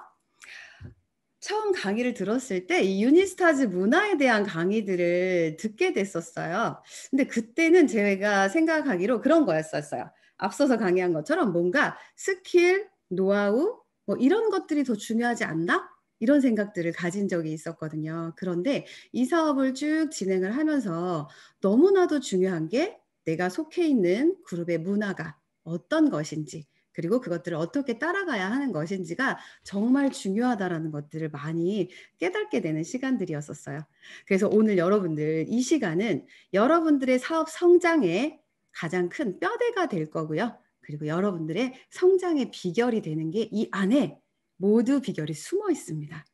처음 강의를 들었을 때 이 유니스타즈 문화에 대한 강의들을 듣게 됐었어요. 근데 그때는 제가 생각하기로 그런 거였었어요. 앞서서 강의한 것처럼 뭔가 스킬, 노하우 뭐 이런 것들이 더 중요하지 않나? 이런 생각들을 가진 적이 있었거든요. 그런데 이 사업을 쭉 진행을 하면서 너무나도 중요한 게 내가 속해 있는 그룹의 문화가 어떤 것인지 그리고 그것들을 어떻게 따라가야 하는 것인지가 정말 중요하다라는 것들을 많이 깨닫게 되는 시간들이었었어요. 그래서 오늘 여러분들 이 시간은 여러분들의 사업 성장에 가장 큰 뼈대가 될 거고요. 그리고 여러분들의 성장의 비결이 되는 게 이 안에 모두 비결이 숨어 있습니다.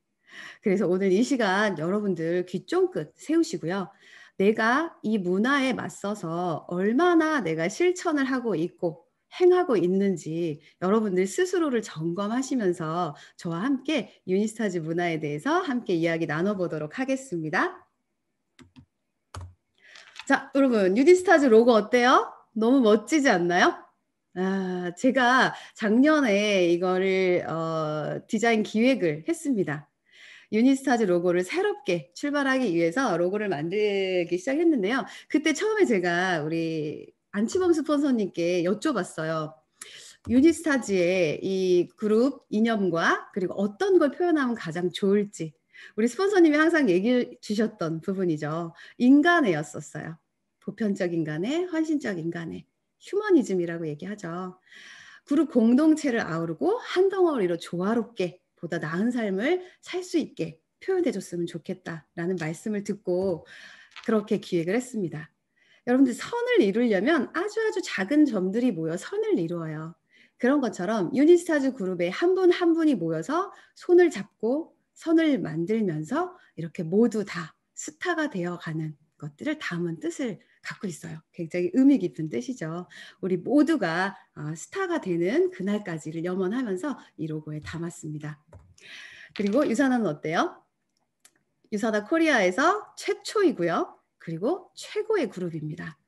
그래서 오늘 이 시간 여러분들 귀 쫑긋 세우시고요. 내가 이 문화에 맞서서 얼마나 내가 실천을 하고 있고 행하고 있는지 여러분들 스스로를 점검하시면서 저와 함께 유니스타즈 문화에 대해서 함께 이야기 나눠보도록 하겠습니다. 자, 여러분 유니스타즈 로고 어때요? 너무 멋지지 않나요? 제가 작년에 이거를 디자인 기획을 했습니다. 유니스타즈 로고를 새롭게 출발하기 위해서 로고를 만들기 시작했는데요. 그때 처음에 제가 우리 안치범 스폰서님께 여쭤봤어요. 유니스타즈의 이 그룹 이념과 그리고 어떤 걸 표현하면 가장 좋을지. 우리 스폰서님이 항상 얘기해 주셨던 부분이죠. 인간애였었어요. 보편적 인간애, 헌신적 인간애, 휴머니즘이라고 얘기하죠. 그룹 공동체를 아우르고 한 덩어리로 조화롭게 보다 나은 삶을 살 수 있게 표현해 줬으면 좋겠다라는 말씀을 듣고 그렇게 기획을 했습니다. 여러분들 선을 이루려면 아주 작은 점들이 모여 선을 이루어요. 그런 것처럼 유니스타즈 그룹의 한 분 한 분이 모여서 손을 잡고 선을 만들면서 이렇게 모두 다 스타가 되어가는 것들을 담은 뜻을 갖고 있어요. 굉장히 의미 깊은 뜻이죠. 우리 모두가 스타가 되는 그날까지를 염원하면서 이 로고에 담았습니다. 그리고 유산화는 어때요? 유산화 코리아에서 최초이고요. 그리고 최고의 그룹입니다.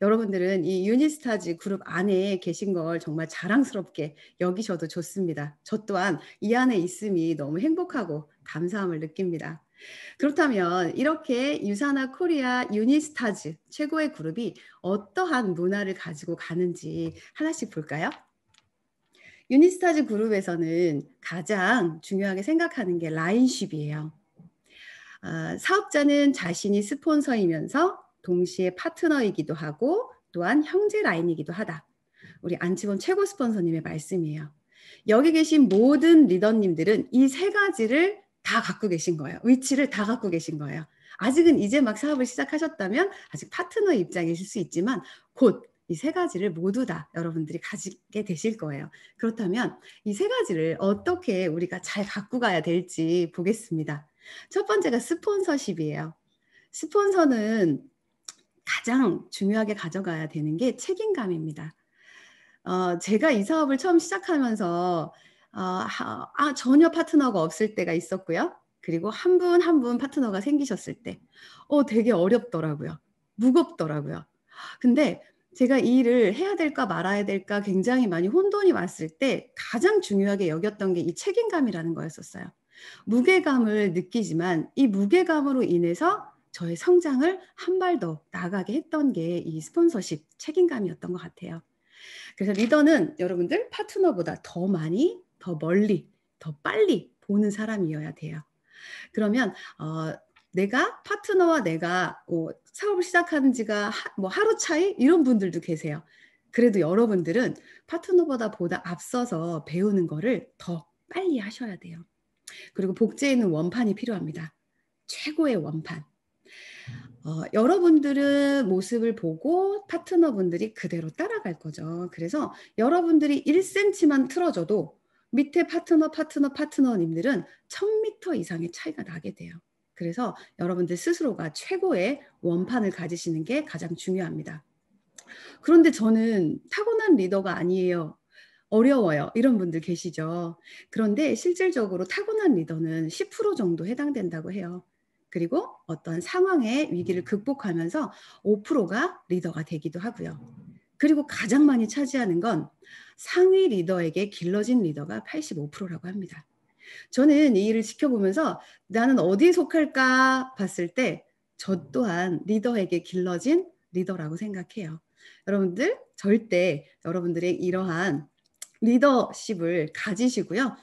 여러분들은 이 유니스타즈 그룹 안에 계신 걸 정말 자랑스럽게 여기셔도 좋습니다. 저 또한 이 안에 있음이 너무 행복하고 감사함을 느낍니다. 그렇다면 이렇게 유산화 코리아 유니스타즈 최고의 그룹이 어떠한 문화를 가지고 가는지 하나씩 볼까요? 유니스타즈 그룹에서는 가장 중요하게 생각하는 게 라인쉽이에요. 사업자는 자신이 스폰서이면서 동시에 파트너이기도 하고 또한 형제 라인이기도 하다. 우리 안치범 최고 스폰서님의 말씀이에요. 여기 계신 모든 리더님들은 이 세 가지를 다 갖고 계신 거예요. 위치를 다 갖고 계신 거예요. 아직은 이제 막 사업을 시작하셨다면 아직 파트너 입장이실 수 있지만 곧 이 세 가지를 모두 다 여러분들이 가지게 되실 거예요. 그렇다면 이 세 가지를 어떻게 우리가 잘 갖고 가야 될지 보겠습니다. 첫 번째가 스폰서십이에요. 스폰서는 가장 중요하게 가져가야 되는 게 책임감입니다. 제가 이 사업을 처음 시작하면서 전혀 파트너가 없을 때가 있었고요. 그리고 한 분 한 분 파트너가 생기셨을 때 되게 어렵더라고요. 무겁더라고요. 근데 제가 이 일을 해야 될까 말아야 될까 굉장히 많이 혼돈이 왔을 때 가장 중요하게 여겼던 게 이 책임감이라는 거였었어요. 무게감을 느끼지만 이 무게감으로 인해서 저의 성장을 한 발 더 나아가게 했던 게 이 스폰서십 책임감이었던 것 같아요. 그래서 리더는 여러분들 파트너보다 더 많이, 더 멀리, 더 빨리 보는 사람이어야 돼요. 그러면 내가 파트너와 내가 사업을 시작하는 지가 하루 차이 이런 분들도 계세요. 그래도 여러분들은 파트너보다 앞서서 배우는 거를 더 빨리 하셔야 돼요. 그리고 복제에 있는 원판이 필요합니다. 최고의 원판. 여러분들은 모습을 보고 파트너분들이 그대로 따라갈 거죠. 그래서 여러분들이 1cm만 틀어져도 밑에 파트너님들은 1000m 이상의 차이가 나게 돼요. 그래서 여러분들 스스로가 최고의 원판을 가지시는 게 가장 중요합니다. 그런데 저는 타고난 리더가 아니에요. 어려워요. 이런 분들 계시죠. 그런데 실질적으로 타고난 리더는 10% 정도 해당된다고 해요. 그리고 어떤 상황의 위기를 극복하면서 5%가 리더가 되기도 하고요. 그리고 가장 많이 차지하는 건 상위 리더에게 길러진 리더가 85%라고 합니다. 저는 이 일을 지켜보면서 나는 어디에 속할까 봤을 때 저 또한 리더에게 길러진 리더라고 생각해요. 여러분들 절대 여러분들의 이러한 리더십을 가지시고요.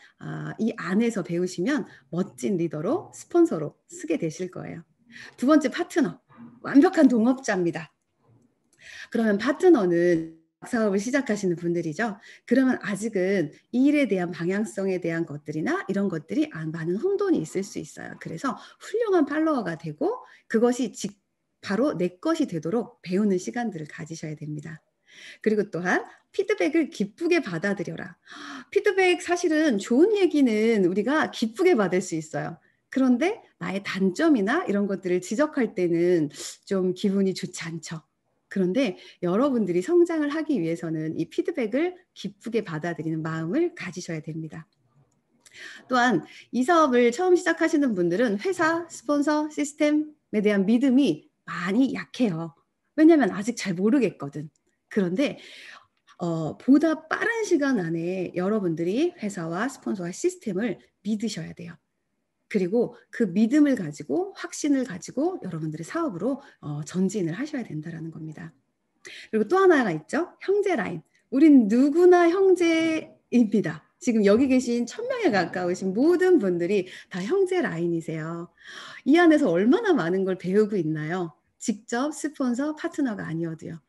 이 안에서 배우시면 멋진 리더로 스폰서로 쓰게 되실 거예요. 두 번째 파트너. 완벽한 동업자입니다. 그러면 파트너는 사업을 시작하시는 분들이죠. 그러면 아직은 이 일에 대한 방향성에 대한 것들이나 이런 것들이 많은 혼돈이 있을 수 있어요. 그래서 훌륭한 팔로워가 되고 그것이 바로 내 것이 되도록 배우는 시간들을 가지셔야 됩니다. 그리고 또한 피드백을 기쁘게 받아들여라. 피드백 사실은 좋은 얘기는 우리가 기쁘게 받을 수 있어요. 그런데 나의 단점이나 이런 것들을 지적할 때는 좀 기분이 좋지 않죠. 그런데 여러분들이 성장을 하기 위해서는 이 피드백을 기쁘게 받아들이는 마음을 가지셔야 됩니다. 또한 이 사업을 처음 시작하시는 분들은 회사, 스폰서, 시스템에 대한 믿음이 많이 약해요. 왜냐하면 아직 잘 모르겠거든. 그런데 보다 빠른 시간 안에 여러분들이 회사와 스폰서와 시스템을 믿으셔야 돼요. 그리고 그 믿음을 가지고 확신을 가지고 여러분들의 사업으로 전진을 하셔야 된다는 겁니다. 그리고 또 하나가 있죠. 형제 라인. 우린 누구나 형제입니다. 지금 여기 계신 1000명에 가까우신 모든 분들이 다 형제 라인이세요. 이 안에서 얼마나 많은 걸 배우고 있나요? 직접 스폰서, 파트너가 아니어도요.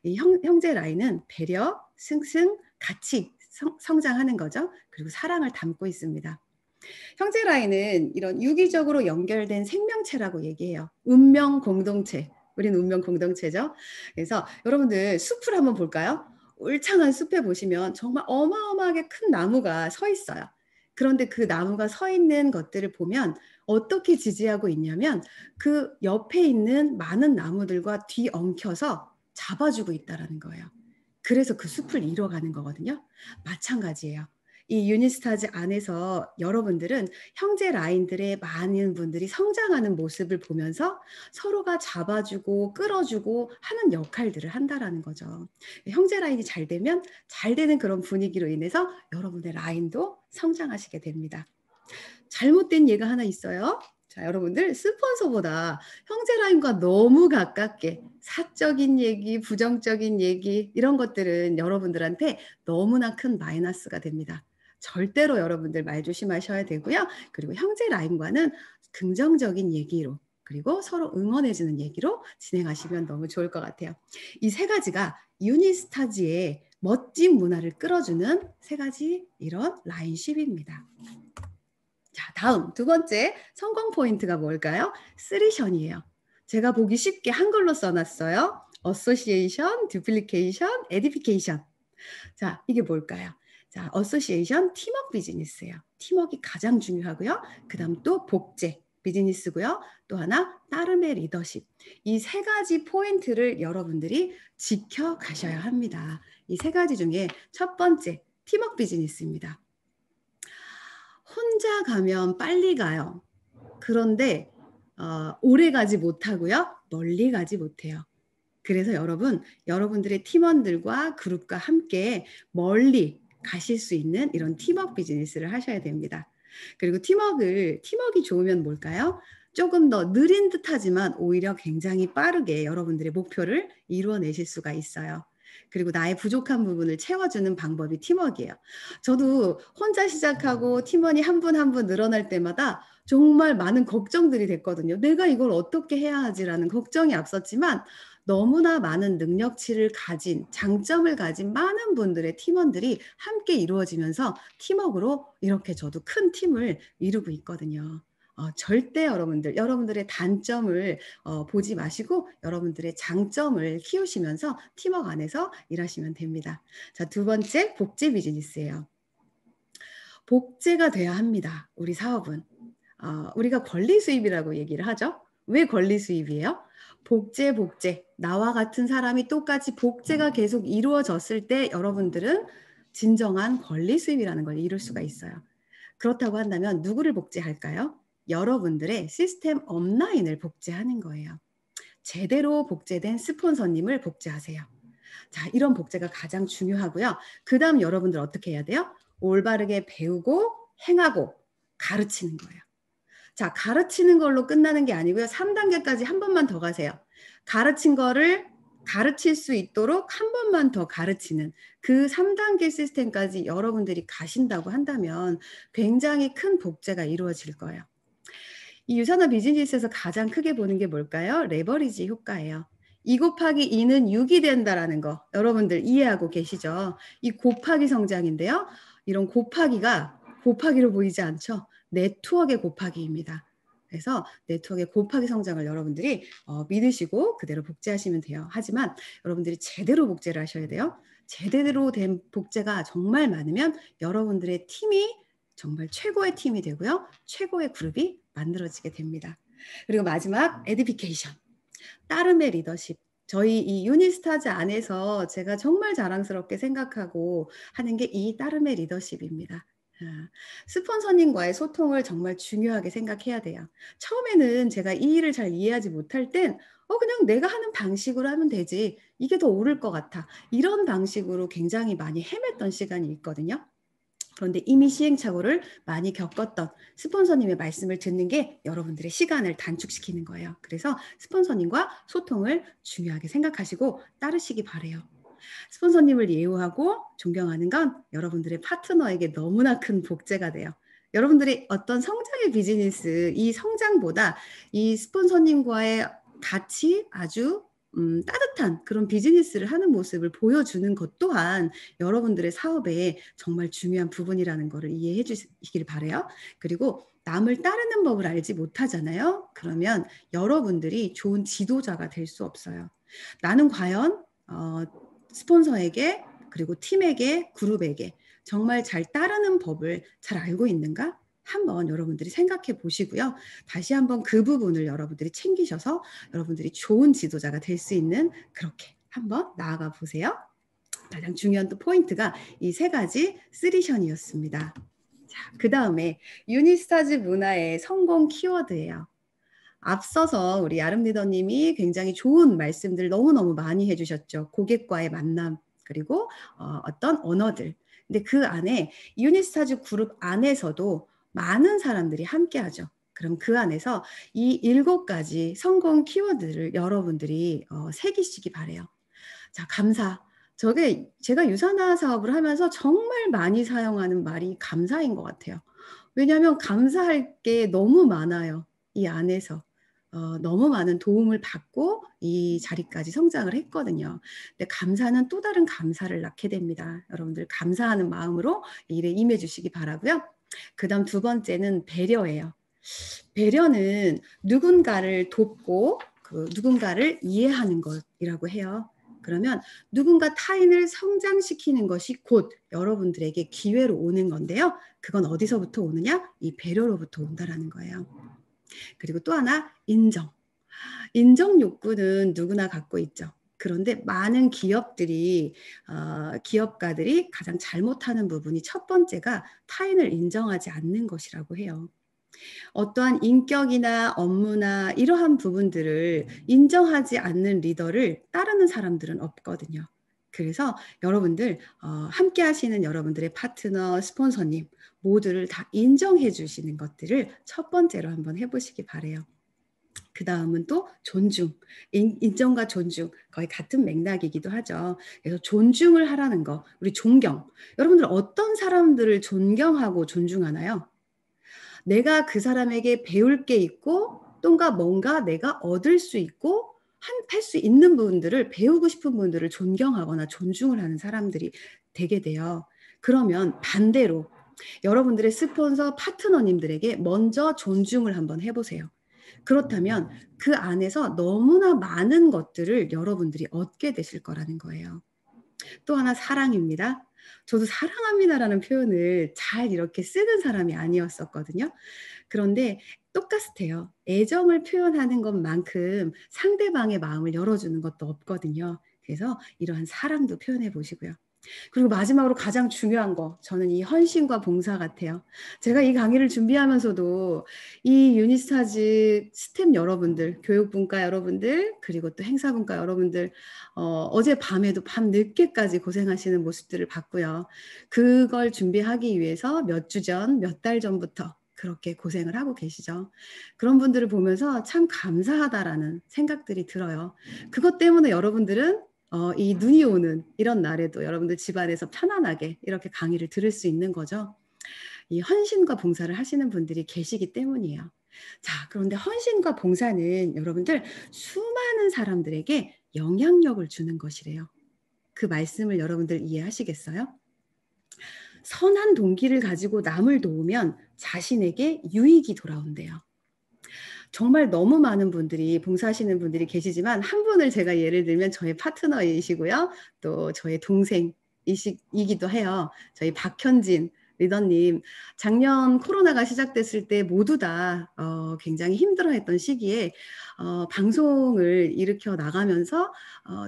이 형제 라인은 배려, 승승, 같이 성장하는 거죠. 그리고 사랑을 담고 있습니다. 형제 라인은 이런 유기적으로 연결된 생명체라고 얘기해요. 운명 공동체. 우린 운명 공동체죠. 그래서 여러분들 숲을 한번 볼까요? 울창한 숲에 보시면 정말 어마어마하게 큰 나무가 서 있어요. 그런데 그 나무가 서 있는 것들을 보면 어떻게 지지하고 있냐면 그 옆에 있는 많은 나무들과 뒤엉켜서 잡아주고 있다는 거예요. 그래서 그 숲을 이뤄가는 거거든요. 마찬가지예요. 이 유니스타즈 안에서 여러분들은 형제 라인들의 많은 분들이 성장하는 모습을 보면서 서로가 잡아주고 끌어주고 하는 역할들을 한다라는 거죠. 형제 라인이 잘 되면 잘 되는 그런 분위기로 인해서 여러분의 라인도 성장하시게 됩니다. 잘못된 예가 하나 있어요. 자, 여러분들 스폰서보다 형제 라인과 너무 가깝게 사적인 얘기, 부정적인 얘기 이런 것들은 여러분들한테 너무나 큰 마이너스가 됩니다. 절대로 여러분들 말 조심하셔야 되고요. 그리고 형제 라인과는 긍정적인 얘기로 그리고 서로 응원해주는 얘기로 진행하시면 너무 좋을 것 같아요. 이 세 가지가 유니스타즈의 멋진 문화를 끌어주는 세 가지 이런 라인십입니다. 자, 다음 두 번째 성공 포인트가 뭘까요? 쓰리션이에요. 제가 보기 쉽게 한글로 써놨어요. 어소시에이션, 듀플리케이션, 에디피케이션. 자, 이게 뭘까요? 자, 어소시에이션, 팀워크 비즈니스예요. 팀워크가 가장 중요하고요. 그 다음 또 복제 비즈니스고요. 또 하나 따름의 리더십. 이 세 가지 포인트를 여러분들이 지켜가셔야 합니다. 이 세 가지 중에 첫 번째 팀워크 비즈니스입니다. 혼자 가면 빨리 가요. 그런데 오래 가지 못하고요. 멀리 가지 못해요. 그래서 여러분들의 팀원들과 그룹과 함께 멀리 가실 수 있는 이런 팀워크 비즈니스를 하셔야 됩니다. 그리고 팀워크가 좋으면 뭘까요? 조금 더 느린 듯하지만 오히려 굉장히 빠르게 여러분들의 목표를 이루어내실 수가 있어요. 그리고 나의 부족한 부분을 채워주는 방법이 팀워크예요. 저도 혼자 시작하고 팀원이 한 분 한 분 늘어날 때마다 정말 많은 걱정들이 됐거든요. 내가 이걸 어떻게 해야 하지라는 걱정이 앞섰지만 너무나 많은 능력치를 가진 장점을 가진 많은 분들의 팀원들이 함께 이루어지면서 팀워크로 이렇게 저도 큰 팀을 이루고 있거든요. 절대 여러분들의 단점을 보지 마시고 여러분들의 장점을 키우시면서 팀워크 안에서 일하시면 됩니다. 자, 두 번째 복제 비즈니스예요. 복제가 돼야 합니다. 우리 사업은. 우리가 권리 수입이라고 얘기를 하죠. 왜 권리 수입이에요? 복제. 나와 같은 사람이 똑같이 복제가 계속 이루어졌을 때 여러분들은 진정한 권리 수입이라는 걸 이룰 수가 있어요. 그렇다고 한다면 누구를 복제할까요? 여러분들의 시스템 업라인을 복제하는 거예요. 제대로 복제된 스폰서님을 복제하세요. 자, 이런 복제가 가장 중요하고요. 그 다음 여러분들 어떻게 해야 돼요? 올바르게 배우고 행하고 가르치는 거예요. 자, 가르치는 걸로 끝나는 게 아니고요. 3단계까지 한 번만 더 가세요. 가르친 거를 가르칠 수 있도록 한 번만 더 가르치는 그 3단계 시스템까지 여러분들이 가신다고 한다면 굉장히 큰 복제가 이루어질 거예요. 이 유산화 비즈니스에서 가장 크게 보는 게 뭘까요? 레버리지 효과예요. 2 곱하기 2는 6이 된다라는 거 여러분들 이해하고 계시죠? 이 곱하기 성장인데요. 이런 곱하기로 보이지 않죠? 네트워크의 곱하기입니다. 그래서 네트워크의 곱하기 성장을 여러분들이 믿으시고 그대로 복제하시면 돼요. 하지만 여러분들이 제대로 복제를 하셔야 돼요. 제대로 된 복제가 정말 많으면 여러분들의 팀이 정말 최고의 팀이 되고요. 최고의 그룹이 만들어지게 됩니다. 그리고 마지막 에디피케이션. 따름의 리더십. 저희 이 유니스타즈 안에서 제가 정말 자랑스럽게 생각하고 하는 게 이 따름의 리더십입니다. 스폰서님과의 소통을 정말 중요하게 생각해야 돼요. 처음에는 제가 이 일을 잘 이해하지 못할 땐 그냥 내가 하는 방식으로 하면 되지. 이게 더 옳을 것 같아. 이런 방식으로 굉장히 많이 헤맸던 시간이 있거든요. 그런데 이미 시행착오를 많이 겪었던 스폰서님의 말씀을 듣는 게 여러분들의 시간을 단축시키는 거예요. 그래서 스폰서님과 소통을 중요하게 생각하시고 따르시기 바라요. 스폰서님을 예우하고 존경하는 건 여러분들의 파트너에게 너무나 큰 복제가 돼요. 여러분들이 어떤 성장의 비즈니스, 이 성장보다 이 스폰서님과의 같이 아주 따뜻한 그런 비즈니스를 하는 모습을 보여주는 것 또한 여러분들의 사업에 정말 중요한 부분이라는 것을 이해해 주시길 바라요. 그리고 남을 따르는 법을 알지 못하잖아요. 그러면 여러분들이 좋은 지도자가 될 수 없어요. 나는 과연 스폰서에게 그리고 팀에게 그룹에게 정말 잘 따르는 법을 잘 알고 있는가? 한번 여러분들이 생각해 보시고요. 다시 한번 그 부분을 여러분들이 챙기셔서 여러분들이 좋은 지도자가 될 수 있는 그렇게 한번 나아가 보세요. 가장 중요한 또 포인트가 이 세 가지 쓰리션이었습니다. 자, 그 다음에 유니스타즈 문화의 성공 키워드예요. 앞서서 우리 아름 리더님이 굉장히 좋은 말씀들 너무너무 많이 해주셨죠. 고객과의 만남 그리고 어떤 언어들. 근데 그 안에 유니스타즈 그룹 안에서도 많은 사람들이 함께하죠. 그럼 그 안에서 이 7가지 성공 키워드를 여러분들이 새기시기 바래요. 자, 감사. 제가 유산화 사업을 하면서 정말 많이 사용하는 말이 감사인 것 같아요. 왜냐하면 감사할 게 너무 많아요. 이 안에서. 너무 많은 도움을 받고 이 자리까지 성장을 했거든요. 근데 감사는 또 다른 감사를 낳게 됩니다. 여러분들 감사하는 마음으로 일에 임해 주시기 바라고요. 그다음 두 번째는 배려예요. 배려는 누군가를 돕고 그 누군가를 이해하는 것이라고 해요. 그러면 누군가 타인을 성장시키는 것이 곧 여러분들에게 기회로 오는 건데요. 그건 어디서부터 오느냐? 이 배려로부터 온다라는 거예요. 그리고 또 하나, 인정. 인정 욕구는 누구나 갖고 있죠. 그런데 많은 기업가들이 가장 잘못하는 부분이 첫 번째가 타인을 인정하지 않는 것이라고 해요. 어떠한 인격이나 업무나 이러한 부분들을 인정하지 않는 리더를 따르는 사람들은 없거든요. 그래서 여러분들 함께 하시는 여러분들의 파트너, 스폰서님 모두를 다 인정해 주시는 것들을 첫 번째로 한번 해보시기 바래요. 그 다음은 또 존중, 인정과 존중 거의 같은 맥락이기도 하죠. 그래서 존중을 하라는 거, 우리 존경. 여러분들 어떤 사람들을 존경하고 존중하나요? 내가 그 사람에게 배울 게 있고 또가 뭔가 내가 얻을 수 있고 할 수 있는 분들을 배우고 싶은 분들을 존경하거나 존중을 하는 사람들이 되게 돼요. 그러면 반대로 여러분들의 스폰서 파트너님들에게 먼저 존중을 한번 해보세요. 그렇다면 그 안에서 너무나 많은 것들을 여러분들이 얻게 되실 거라는 거예요. 또 하나 사랑입니다. 저도 사랑합니다라는 표현을 잘 이렇게 쓰는 사람이 아니었었거든요. 그런데 똑같아요. 애정을 표현하는 것만큼 상대방의 마음을 열어주는 것도 없거든요. 그래서 이러한 사랑도 표현해 보시고요. 그리고 마지막으로 가장 중요한 거, 저는 이 헌신과 봉사 같아요. 제가 이 강의를 준비하면서도 이 유니스타즈 스텝 여러분들, 교육분과 여러분들, 그리고 또 행사분과 여러분들, 어젯밤에도 밤 늦게까지 고생하시는 모습들을 봤고요. 그걸 준비하기 위해서 몇 주 전, 몇 달 전부터 그렇게 고생을 하고 계시죠. 그런 분들을 보면서 참 감사하다라는 생각들이 들어요. 그것 때문에 여러분들은 이 눈이 오는 이런 날에도 여러분들 집안에서 편안하게 이렇게 강의를 들을 수 있는 거죠. 이 헌신과 봉사를 하시는 분들이 계시기 때문이에요. 자, 그런데 헌신과 봉사는 여러분들 수많은 사람들에게 영향력을 주는 것이래요. 그 말씀을 여러분들 이해하시겠어요? 선한 동기를 가지고 남을 도우면 자신에게 유익이 돌아온대요. 정말 너무 많은 분들이 봉사하시는 분들이 계시지만 한 분을 제가 예를 들면 저의 파트너이시고요. 또 저의 동생이기도 해요. 저희 박현진 리더님. 작년 코로나가 시작됐을 때 모두 다 굉장히 힘들어했던 시기에 방송을 일으켜 나가면서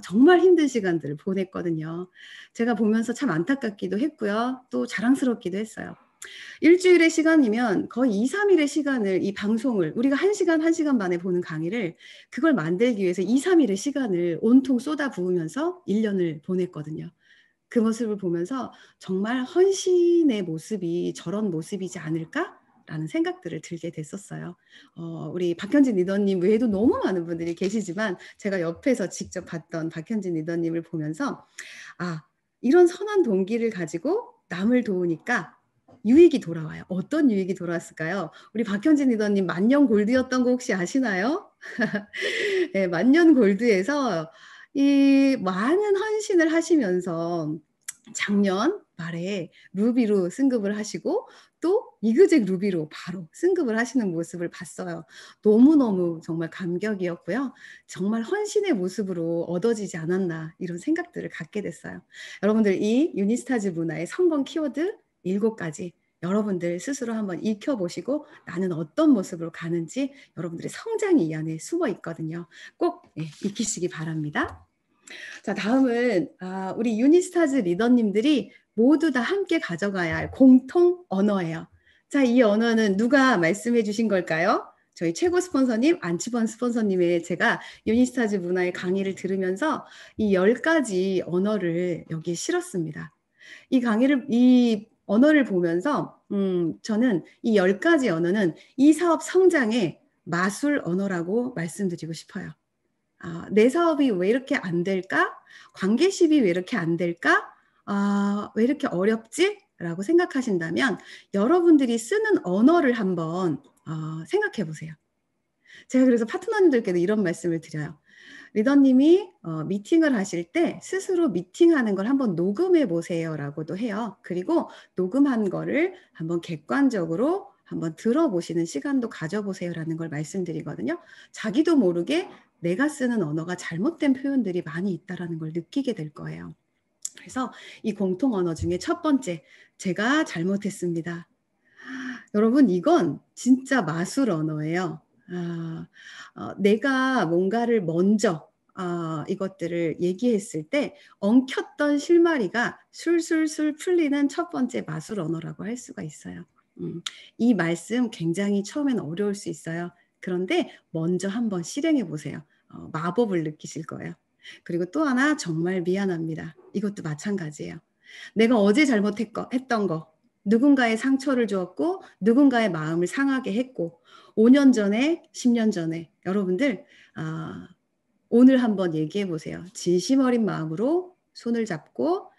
정말 힘든 시간들을 보냈거든요. 제가 보면서 참 안타깝기도 했고요. 또 자랑스럽기도 했어요. 일주일의 시간이면 거의 2, 3일의 시간을 이 방송을 우리가 1시간 만에 보는 강의를 그걸 만들기 위해서 2, 3일의 시간을 온통 쏟아 부으면서 1년을 보냈거든요. 그 모습을 보면서 정말 헌신의 모습이 저런 모습이지 않을까라는 생각들을 들게 됐었어요. 우리 박현진 리더님 외에도 너무 많은 분들이 계시지만 제가 옆에서 직접 봤던 박현진 리더님을 보면서 이런 선한 동기를 가지고 남을 도우니까 유익이 돌아와요. 어떤 유익이 돌아왔을까요? 우리 박현진 리더님 만년 골드였던 거 혹시 아시나요? 네, 만년 골드에서 이 많은 헌신을 하시면서 작년 말에 루비로 승급을 하시고 또 이그젝 루비로 바로 승급을 하시는 모습을 봤어요. 너무너무 정말 감격이었고요. 정말 헌신의 모습으로 얻어지지 않았나 이런 생각들을 갖게 됐어요. 여러분들 이 유니스타즈 문화의 성공 키워드 7가지 여러분들 스스로 한번 익혀보시고 나는 어떤 모습으로 가는지 여러분들의 성장이 이 안에 숨어 있거든요. 꼭 익히시기 바랍니다. 자, 다음은 우리 유니스타즈 리더님들이 모두 다 함께 가져가야 할 공통 언어예요. 자, 이 언어는 누가 말씀해 주신 걸까요? 저희 최고 스폰서님, 안치번 스폰서님의 제가 유니스타즈 문화의 강의를 들으면서 이 10가지 언어를 여기에 실었습니다. 이 언어를 보면서 저는 이 10가지 언어는 이 사업 성장의 마술 언어라고 말씀드리고 싶어요. 내 사업이 왜 이렇게 안 될까? 관계십이 왜 이렇게 안 될까? 왜 이렇게 어렵지? 라고 생각하신다면 여러분들이 쓰는 언어를 한번 생각해 보세요. 제가 그래서 파트너님들께도 이런 말씀을 드려요. 리더님이 미팅을 하실 때 스스로 미팅하는 걸 한번 녹음해 보세요라고도 해요. 그리고 녹음한 거를 한번 객관적으로 한번 들어보시는 시간도 가져보세요라는 걸 말씀드리거든요. 자기도 모르게 내가 쓰는 언어가 잘못된 표현들이 많이 있다라는 걸 느끼게 될 거예요. 그래서 이 공통 언어 중에 첫 번째, 제가 잘못했습니다. 여러분, 이건 진짜 마술 언어예요. 내가 뭔가를 먼저 이것들을 얘기했을 때 엉켰던 실마리가 술술술 풀리는 첫 번째 마술 언어라고 할 수가 있어요. 이 말씀 굉장히 처음에는 어려울 수 있어요. 그런데 먼저 한번 실행해 보세요. 마법을 느끼실 거예요. 그리고 또 하나, 정말 미안합니다. 이것도 마찬가지예요. 내가 어제 잘못했던 거, 누군가의 상처를 주었고 누군가의 마음을 상하게 했고 5년 전에 10년 전에 여러분들 오늘 한번 얘기해 보세요. 진심 어린 마음으로 손을 잡고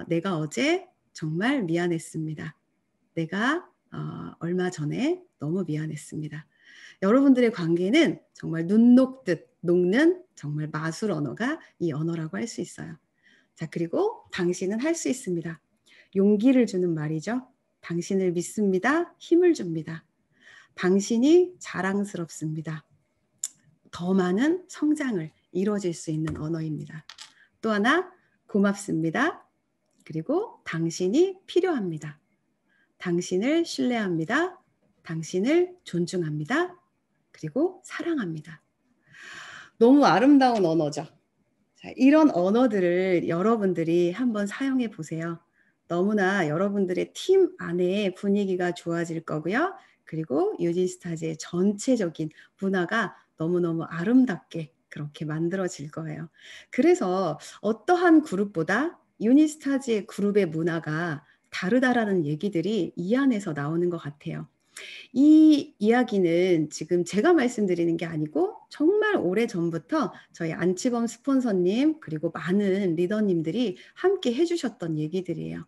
내가 어제 정말 미안했습니다. 내가 얼마 전에 너무 미안했습니다. 여러분들의 관계는 정말 눈 녹듯 녹는 정말 마술 언어가 이 언어라고 할 수 있어요. 자, 그리고 당신은 할 수 있습니다. 용기를 주는 말이죠. 당신을 믿습니다. 힘을 줍니다. 당신이 자랑스럽습니다. 더 많은 성장을 이루어질 수 있는 언어입니다. 또 하나, 고맙습니다. 그리고 당신이 필요합니다. 당신을 신뢰합니다. 당신을 존중합니다. 그리고 사랑합니다. 너무 아름다운 언어죠. 자, 이런 언어들을 여러분들이 한번 사용해 보세요. 너무나 여러분들의 팀 안에 분위기가 좋아질 거고요. 그리고 유니스타즈의 전체적인 문화가 너무너무 아름답게 그렇게 만들어질 거예요. 그래서 어떠한 그룹보다 유니스타즈의 그룹의 문화가 다르다라는 얘기들이 이 안에서 나오는 것 같아요. 이 이야기는 지금 제가 말씀드리는 게 아니고 정말 오래전부터 저희 안치범 스폰서님 그리고 많은 리더님들이 함께 해주셨던 얘기들이에요.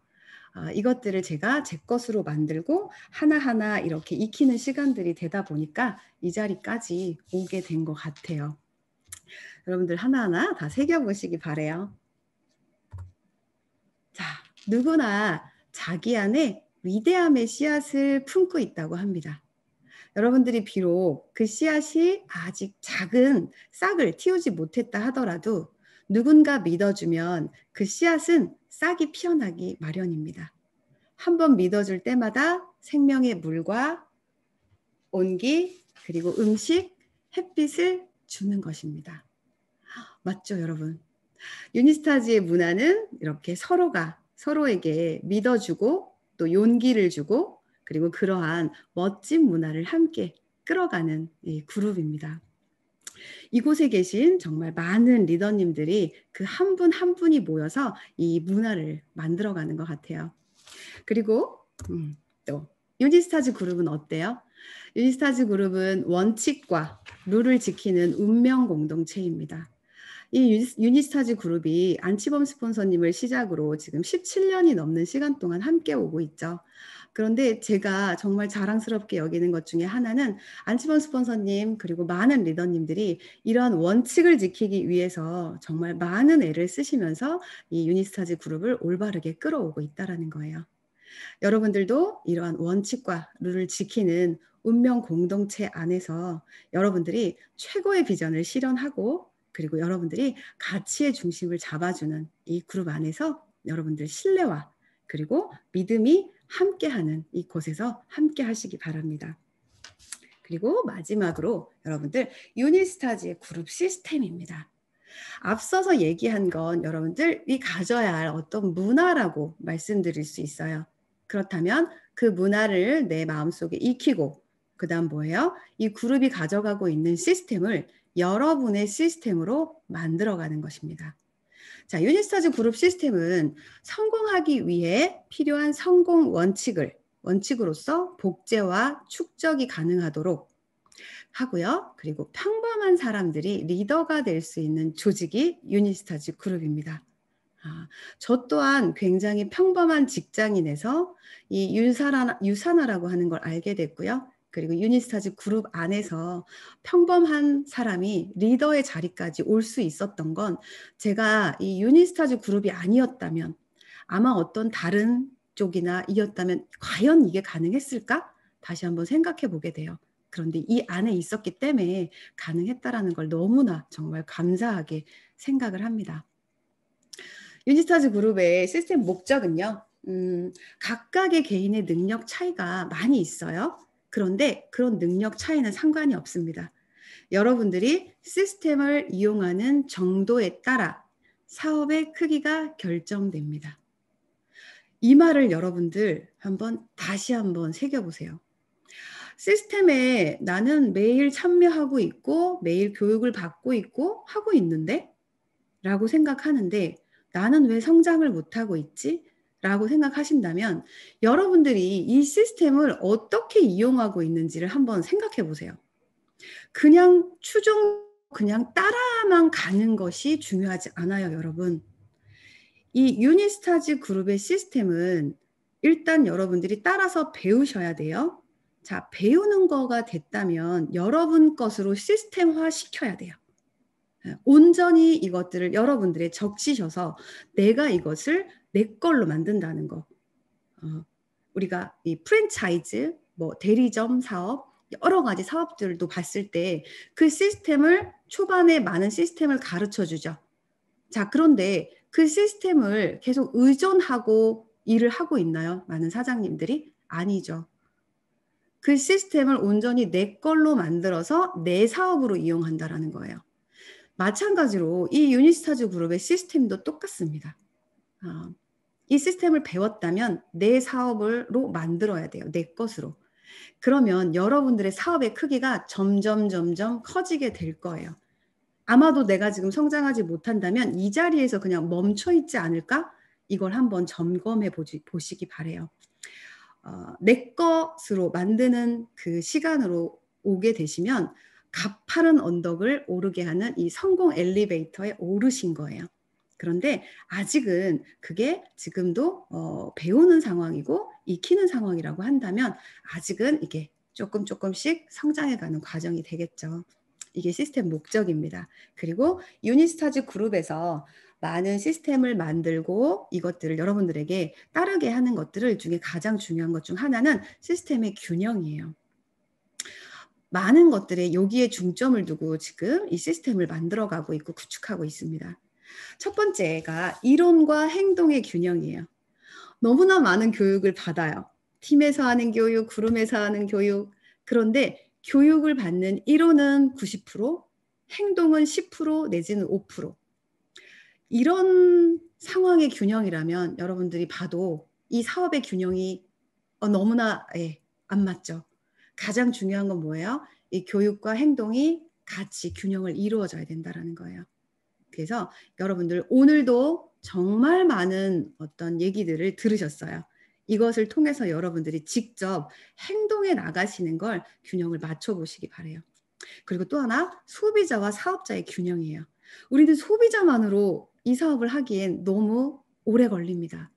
이것들을 제가 제 것으로 만들고 하나하나 이렇게 익히는 시간들이 되다 보니까 이 자리까지 오게 된 것 같아요. 여러분들 하나하나 다 새겨보시기 바라요. 자, 누구나 자기 안에 위대함의 씨앗을 품고 있다고 합니다. 여러분들이 비록 그 씨앗이 아직 작은 싹을 틔우지 못했다 하더라도 누군가 믿어주면 그 씨앗은 싹이 피어나기 마련입니다. 한번 믿어줄 때마다 생명의 물과 온기 그리고 음식, 햇빛을 주는 것입니다. 맞죠, 여러분? 유니스타즈의 문화는 이렇게 서로가 서로에게 믿어주고 또 용기를 주고 그리고 그러한 멋진 문화를 함께 끌어가는 이 그룹입니다. 이곳에 계신 정말 많은 리더님들이 그 한 분 한 분이 모여서 이 문화를 만들어가는 것 같아요. 그리고 또 유니스타즈 그룹은 어때요? 유니스타즈 그룹은 원칙과 룰을 지키는 운명 공동체입니다. 이 유니스타즈 그룹이 안치범 스폰서님을 시작으로 지금 17년이 넘는 시간 동안 함께 오고 있죠. 그런데 제가 정말 자랑스럽게 여기는 것 중에 하나는 안치범 스폰서님 그리고 많은 리더님들이 이러한 원칙을 지키기 위해서 정말 많은 애를 쓰시면서 이 유니스타즈 그룹을 올바르게 끌어오고 있다는 거예요. 여러분들도 이러한 원칙과 룰을 지키는 운명 공동체 안에서 여러분들이 최고의 비전을 실현하고 그리고 여러분들이 가치의 중심을 잡아주는 이 그룹 안에서 여러분들 신뢰와 그리고 믿음이 함께하는 이곳에서 함께 하시기 바랍니다. 그리고 마지막으로 여러분들 유니스타즈의 그룹 시스템입니다. 앞서서 얘기한 건 여러분들이 가져야 할 어떤 문화라고 말씀드릴 수 있어요. 그렇다면 그 문화를 내 마음속에 익히고 그 다음 뭐예요? 이 그룹이 가져가고 있는 시스템을 여러분의 시스템으로 만들어가는 것입니다. 자, 유니스타즈 그룹 시스템은 성공하기 위해 필요한 성공 원칙으로서 복제와 축적이 가능하도록 하고요. 그리고 평범한 사람들이 리더가 될 수 있는 조직이 유니스타즈 그룹입니다. 저 또한 굉장히 평범한 직장인에서 이 유사나라고 하는 걸 알게 됐고요. 그리고 유니스타즈 그룹 안에서 평범한 사람이 리더의 자리까지 올 수 있었던 건 제가 이 유니스타즈 그룹이 아니었다면 아마 어떤 다른 쪽이나 이었다면 과연 이게 가능했을까? 다시 한번 생각해 보게 돼요. 그런데 이 안에 있었기 때문에 가능했다라는 걸 너무나 정말 감사하게 생각을 합니다. 유니스타즈 그룹의 시스템 목적은요. 각각의 개인의 능력 차이가 많이 있어요. 그런데 그런 능력 차이는 상관이 없습니다. 여러분들이 시스템을 이용하는 정도에 따라 사업의 크기가 결정됩니다. 이 말을 여러분들 다시 한번 새겨보세요. 시스템에 나는 매일 참여하고 있고 매일 교육을 받고 있고 하고 있는데 라고 생각하는데 나는 왜 성장을 못하고 있지? 라고 생각하신다면 여러분들이 이 시스템을 어떻게 이용하고 있는지를 한번 생각해 보세요. 그냥 그냥 따라만 가는 것이 중요하지 않아요, 여러분. 이 유니스타즈 그룹의 시스템은 일단 여러분들이 따라서 배우셔야 돼요. 자, 배우는 거가 됐다면 여러분 것으로 시스템화 시켜야 돼요. 온전히 이것들을 여러분들의 적시셔서 내가 이것을 내 걸로 만든다는 거. 우리가 이 프랜차이즈, 대리점 사업, 여러 가지 사업들도 봤을 때 그 시스템을 초반에 많은 시스템을 가르쳐 주죠. 자, 그런데 그 시스템을 계속 의존하고 일을 하고 있나요? 많은 사장님들이? 아니죠. 그 시스템을 온전히 내 걸로 만들어서 내 사업으로 이용한다라는 거예요. 마찬가지로 이 유니스타즈 그룹의 시스템도 똑같습니다. 이 시스템을 배웠다면 내 사업으로 만들어야 돼요. 내 것으로. 그러면 여러분들의 사업의 크기가 점점 커지게 될 거예요. 아마도 내가 지금 성장하지 못한다면 이 자리에서 그냥 멈춰 있지 않을까? 이걸 한번 점검해 보시기 바래요. 내 것으로 만드는 그 시간으로 오게 되시면 가파른 언덕을 오르게 하는 이 성공 엘리베이터에 오르신 거예요. 그런데 아직은 그게 지금도 배우는 상황이고 익히는 상황이라고 한다면 아직은 이게 조금씩 성장해가는 과정이 되겠죠. 이게 시스템 목적입니다. 그리고 유니스타즈 그룹에서 많은 시스템을 만들고 이것들을 여러분들에게 따르게 하는 것들을 중에 가장 중요한 것 중 하나는 시스템의 균형이에요. 많은 것들에 여기에 중점을 두고 지금 이 시스템을 만들어가고 있고 구축하고 있습니다. 첫 번째가 이론과 행동의 균형이에요. 너무나 많은 교육을 받아요. 팀에서 하는 교육, 그룹에서 하는 교육. 그런데 교육을 받는 이론은 90%, 행동은 10% 내지는 5%. 이런 상황의 균형이라면 여러분들이 봐도 이 사업의 균형이 너무나 안 맞죠. 가장 중요한 건 뭐예요? 이 교육과 행동이 같이 균형을 이루어져야 된다는 거예요. 그래서 여러분들 오늘도 정말 많은 어떤 얘기들을 들으셨어요. 이것을 통해서 여러분들이 직접 행동에 나가시는 걸 균형을 맞춰보시기 바래요. 그리고 또 하나 소비자와 사업자의 균형이에요. 우리는 소비자만으로 이 사업을 하기엔 너무 오래 걸립니다.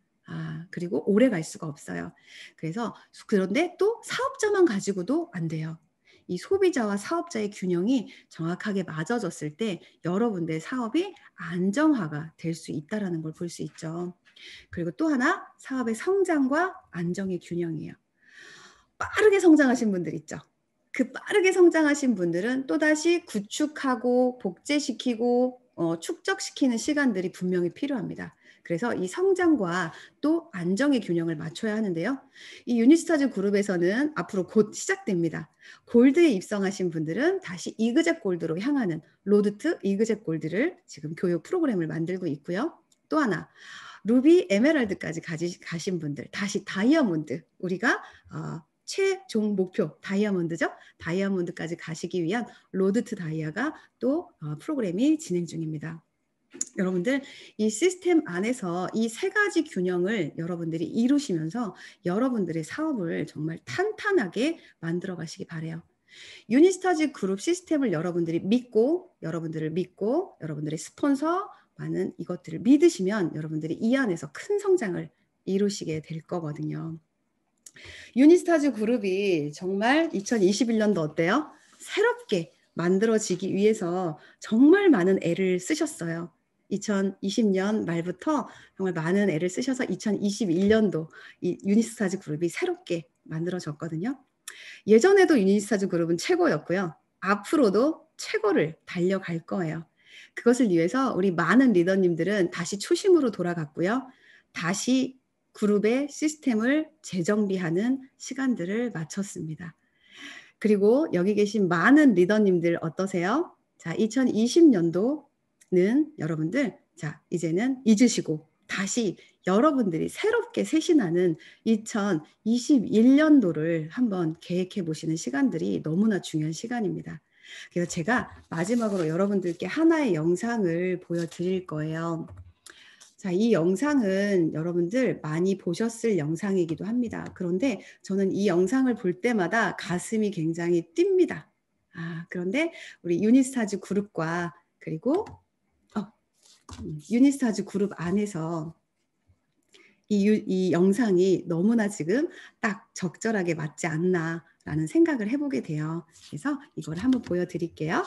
그리고 오래 갈 수가 없어요. 그런데 또 사업자만 가지고도 안 돼요. 이 소비자와 사업자의 균형이 정확하게 맞아졌을 때 여러분들의 사업이 안정화가 될 수 있다는 걸 볼 수 있죠. 그리고 또 하나 사업의 성장과 안정의 균형이에요. 빠르게 성장하신 분들 있죠. 그 빠르게 성장하신 분들은 또다시 구축하고 복제시키고 축적시키는 시간들이 분명히 필요합니다. 그래서 이 성장과 또 안정의 균형을 맞춰야 하는데요. 이 유니스타즈 그룹에서는 앞으로 곧 시작됩니다. 골드에 입성하신 분들은 다시 이그젝 골드로 향하는 로드 투 이그젝 골드를 지금 교육 프로그램을 만들고 있고요. 또 하나 루비 에메랄드까지 가신 분들 다시 다이아몬드 우리가 최종 목표 다이아몬드죠. 다이아몬드까지 가시기 위한 로드 투 다이아가 또 프로그램이 진행 중입니다. 여러분들 이 시스템 안에서 이 세 가지 균형을 여러분들이 이루시면서 여러분들의 사업을 정말 탄탄하게 만들어 가시기 바래요. 유니스타즈 그룹 시스템을 여러분들을 믿고 여러분들의 스폰서 많은 이것들을 믿으시면 여러분들이 이 안에서 큰 성장을 이루시게 될 거거든요. 유니스타즈 그룹이 정말 2021년도 어때요? 새롭게 만들어지기 위해서 정말 많은 애를 쓰셨어요. 2020년 말부터 정말 많은 애를 쓰셔서 2021년도 이 유니스타즈 그룹이 새롭게 만들어졌거든요. 예전에도 유니스타즈 그룹은 최고였고요. 앞으로도 최고를 달려갈 거예요. 그것을 위해서 우리 많은 리더님들은 다시 초심으로 돌아갔고요. 다시 그룹의 시스템을 재정비하는 시간들을 마쳤습니다. 그리고 여기 계신 많은 리더님들 어떠세요? 자, 2020년도는 여러분들, 자, 이제는 잊으시고 다시 여러분들이 새롭게 쇄신하는 2021년도를 한번 계획해 보시는 시간들이 너무나 중요한 시간입니다. 그래서 제가 마지막으로 여러분들께 하나의 영상을 보여드릴 거예요. 자, 이 영상은 여러분들 많이 보셨을 영상이기도 합니다. 그런데 저는 이 영상을 볼 때마다 가슴이 굉장히 뜁니다. 그런데 우리 유니스타즈 그룹과 그리고 유니스타즈 그룹 안에서 이 영상이 너무나 지금 딱 적절하게 맞지 않나라는 생각을 해보게 돼요. 그래서 이걸 한번 보여드릴게요.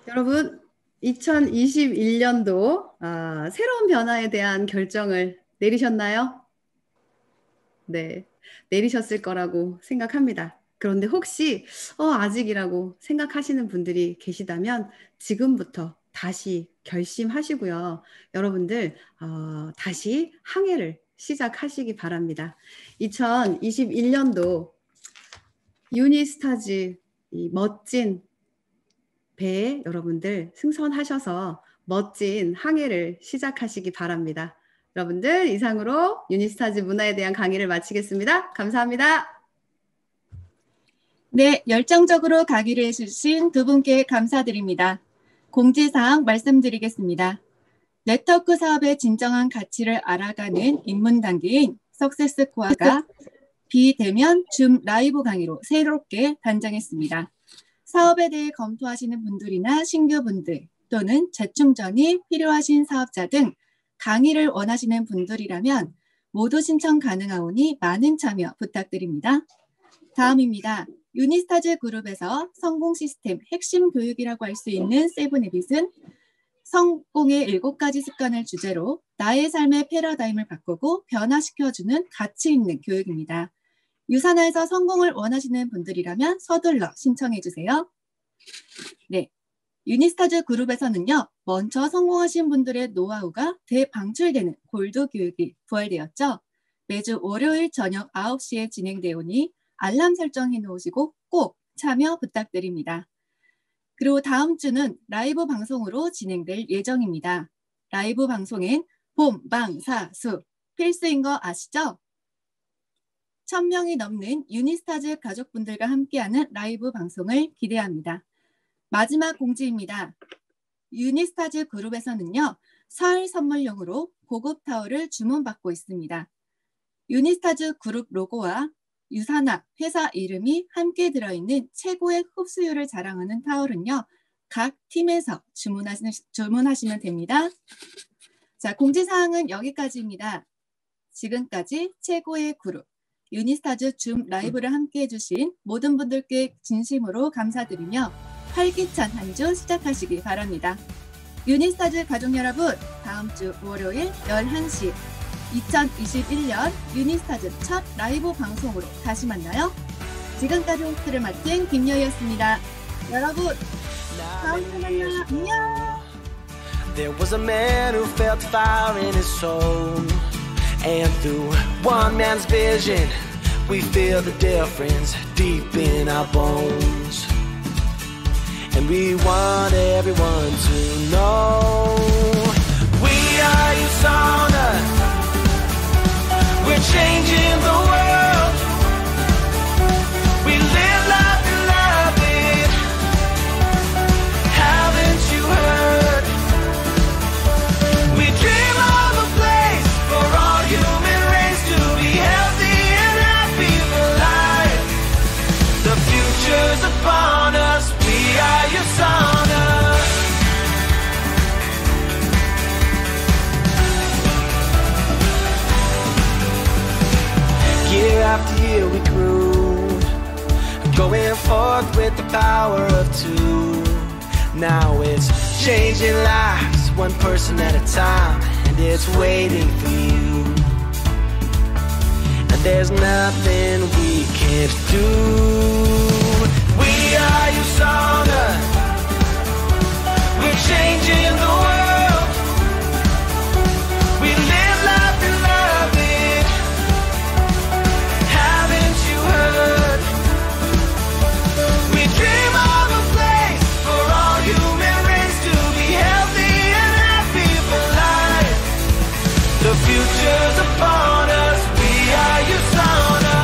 여러분, 2021년도 새로운 변화에 대한 결정을 내리셨나요? 네, 내리셨을 거라고 생각합니다. 그런데 혹시 아직이라고 생각하시는 분들이 계시다면 지금부터 다시 결심하시고요. 여러분들 다시 항해를 시작하시기 바랍니다. 2021년도 유니스타즈 이 멋진 배에 여러분들 승선하셔서 멋진 항해를 시작하시기 바랍니다. 여러분들 이상으로 유니스타즈 문화에 대한 강의를 마치겠습니다. 감사합니다. 네, 열정적으로 강의를 해주신 두 분께 감사드립니다. 공지사항 말씀드리겠습니다. 네트워크 사업의 진정한 가치를 알아가는 입문 단계인 석세스코어가 비대면 줌 라이브 강의로 새롭게 단장했습니다. 사업에 대해 검토하시는 분들이나 신규분들 또는 재충전이 필요하신 사업자 등 강의를 원하시는 분들이라면 모두 신청 가능하오니 많은 참여 부탁드립니다. 다음입니다. 유니스타즈 그룹에서 성공 시스템 핵심 교육이라고 할 수 있는 세븐헤빗은 성공의 7가지 습관을 주제로 나의 삶의 패러다임을 바꾸고 변화시켜주는 가치 있는 교육입니다. 유산화에서 성공을 원하시는 분들이라면 서둘러 신청해 주세요. 네, 유니스타즈 그룹에서는요. 먼저 성공하신 분들의 노하우가 대방출되는 골드 교육이 부활되었죠. 매주 월요일 저녁 9시에 진행되어 오니 알람 설정해 놓으시고 꼭 참여 부탁드립니다. 그리고 다음 주는 라이브 방송으로 진행될 예정입니다. 라이브 방송엔 본방사수 필수인 거 아시죠? 1000명이 넘는 유니스타즈 가족분들과 함께하는 라이브 방송을 기대합니다. 마지막 공지입니다. 유니스타즈 그룹에서는요. 설 선물용으로 고급 타월을 주문받고 있습니다. 유니스타즈 그룹 로고와 유산화 회사 이름이 함께 들어있는 최고의 흡수율을 자랑하는 타월은요. 각 팀에서 주문하시면 됩니다. 자, 공지사항은 여기까지입니다. 지금까지 최고의 그룹 유니스타즈 줌 라이브를 함께 해주신 모든 분들께 진심으로 감사드리며 활기찬 한 주 시작하시기 바랍니다. 유니스타즈 가족 여러분, 다음 주 월요일 11시 2021년 유니스타즈 첫 라이브 방송으로 다시 만나요. 지금까지 호스트를 맡은 김여희였습니다. 여러분, 다음 주 만나. 안녕. There was a man who felt fire in his soul, and through one man's vision we feel the difference deep in our bones, and we want everyone to know we are USANA. We're changing the world. We live life and love it. Haven't you heard? We dream of a place for all human race to be healthy and happy for life. The future's upon us. We are USANA. Year after year we grew, going forth with the power of two. Now it's changing lives, one person at a time, and it's waiting for you. And there's nothing we can't do. We are USANA. We're changing the world. We live life and love it. Haven't you heard? We dream of a place for all human race to be healthy and happy for life. The future's upon us. We are USANA.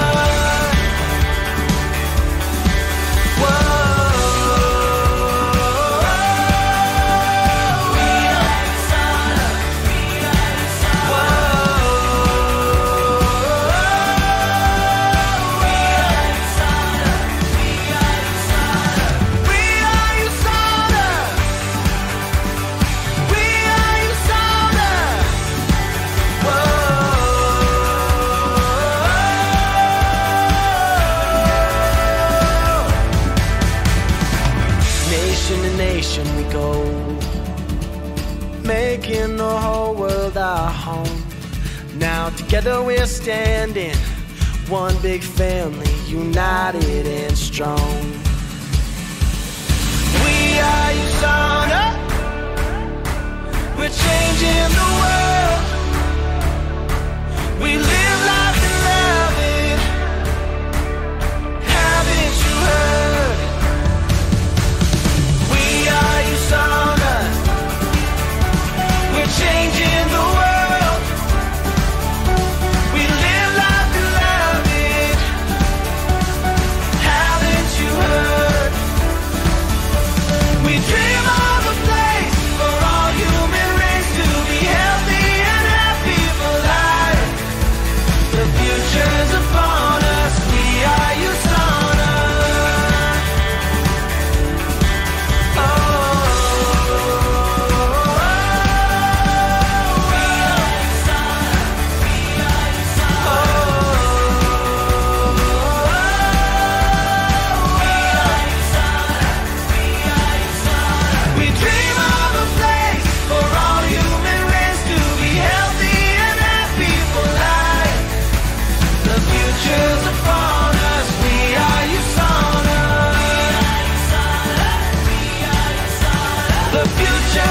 We go, making the whole world our home. Now together we're standing, one big family, united and strong. We are USANA. We're changing the world. We live life and love it. Haven't you heard? We are USANA. We're changing the world. We live life and love it. Haven't you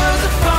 was a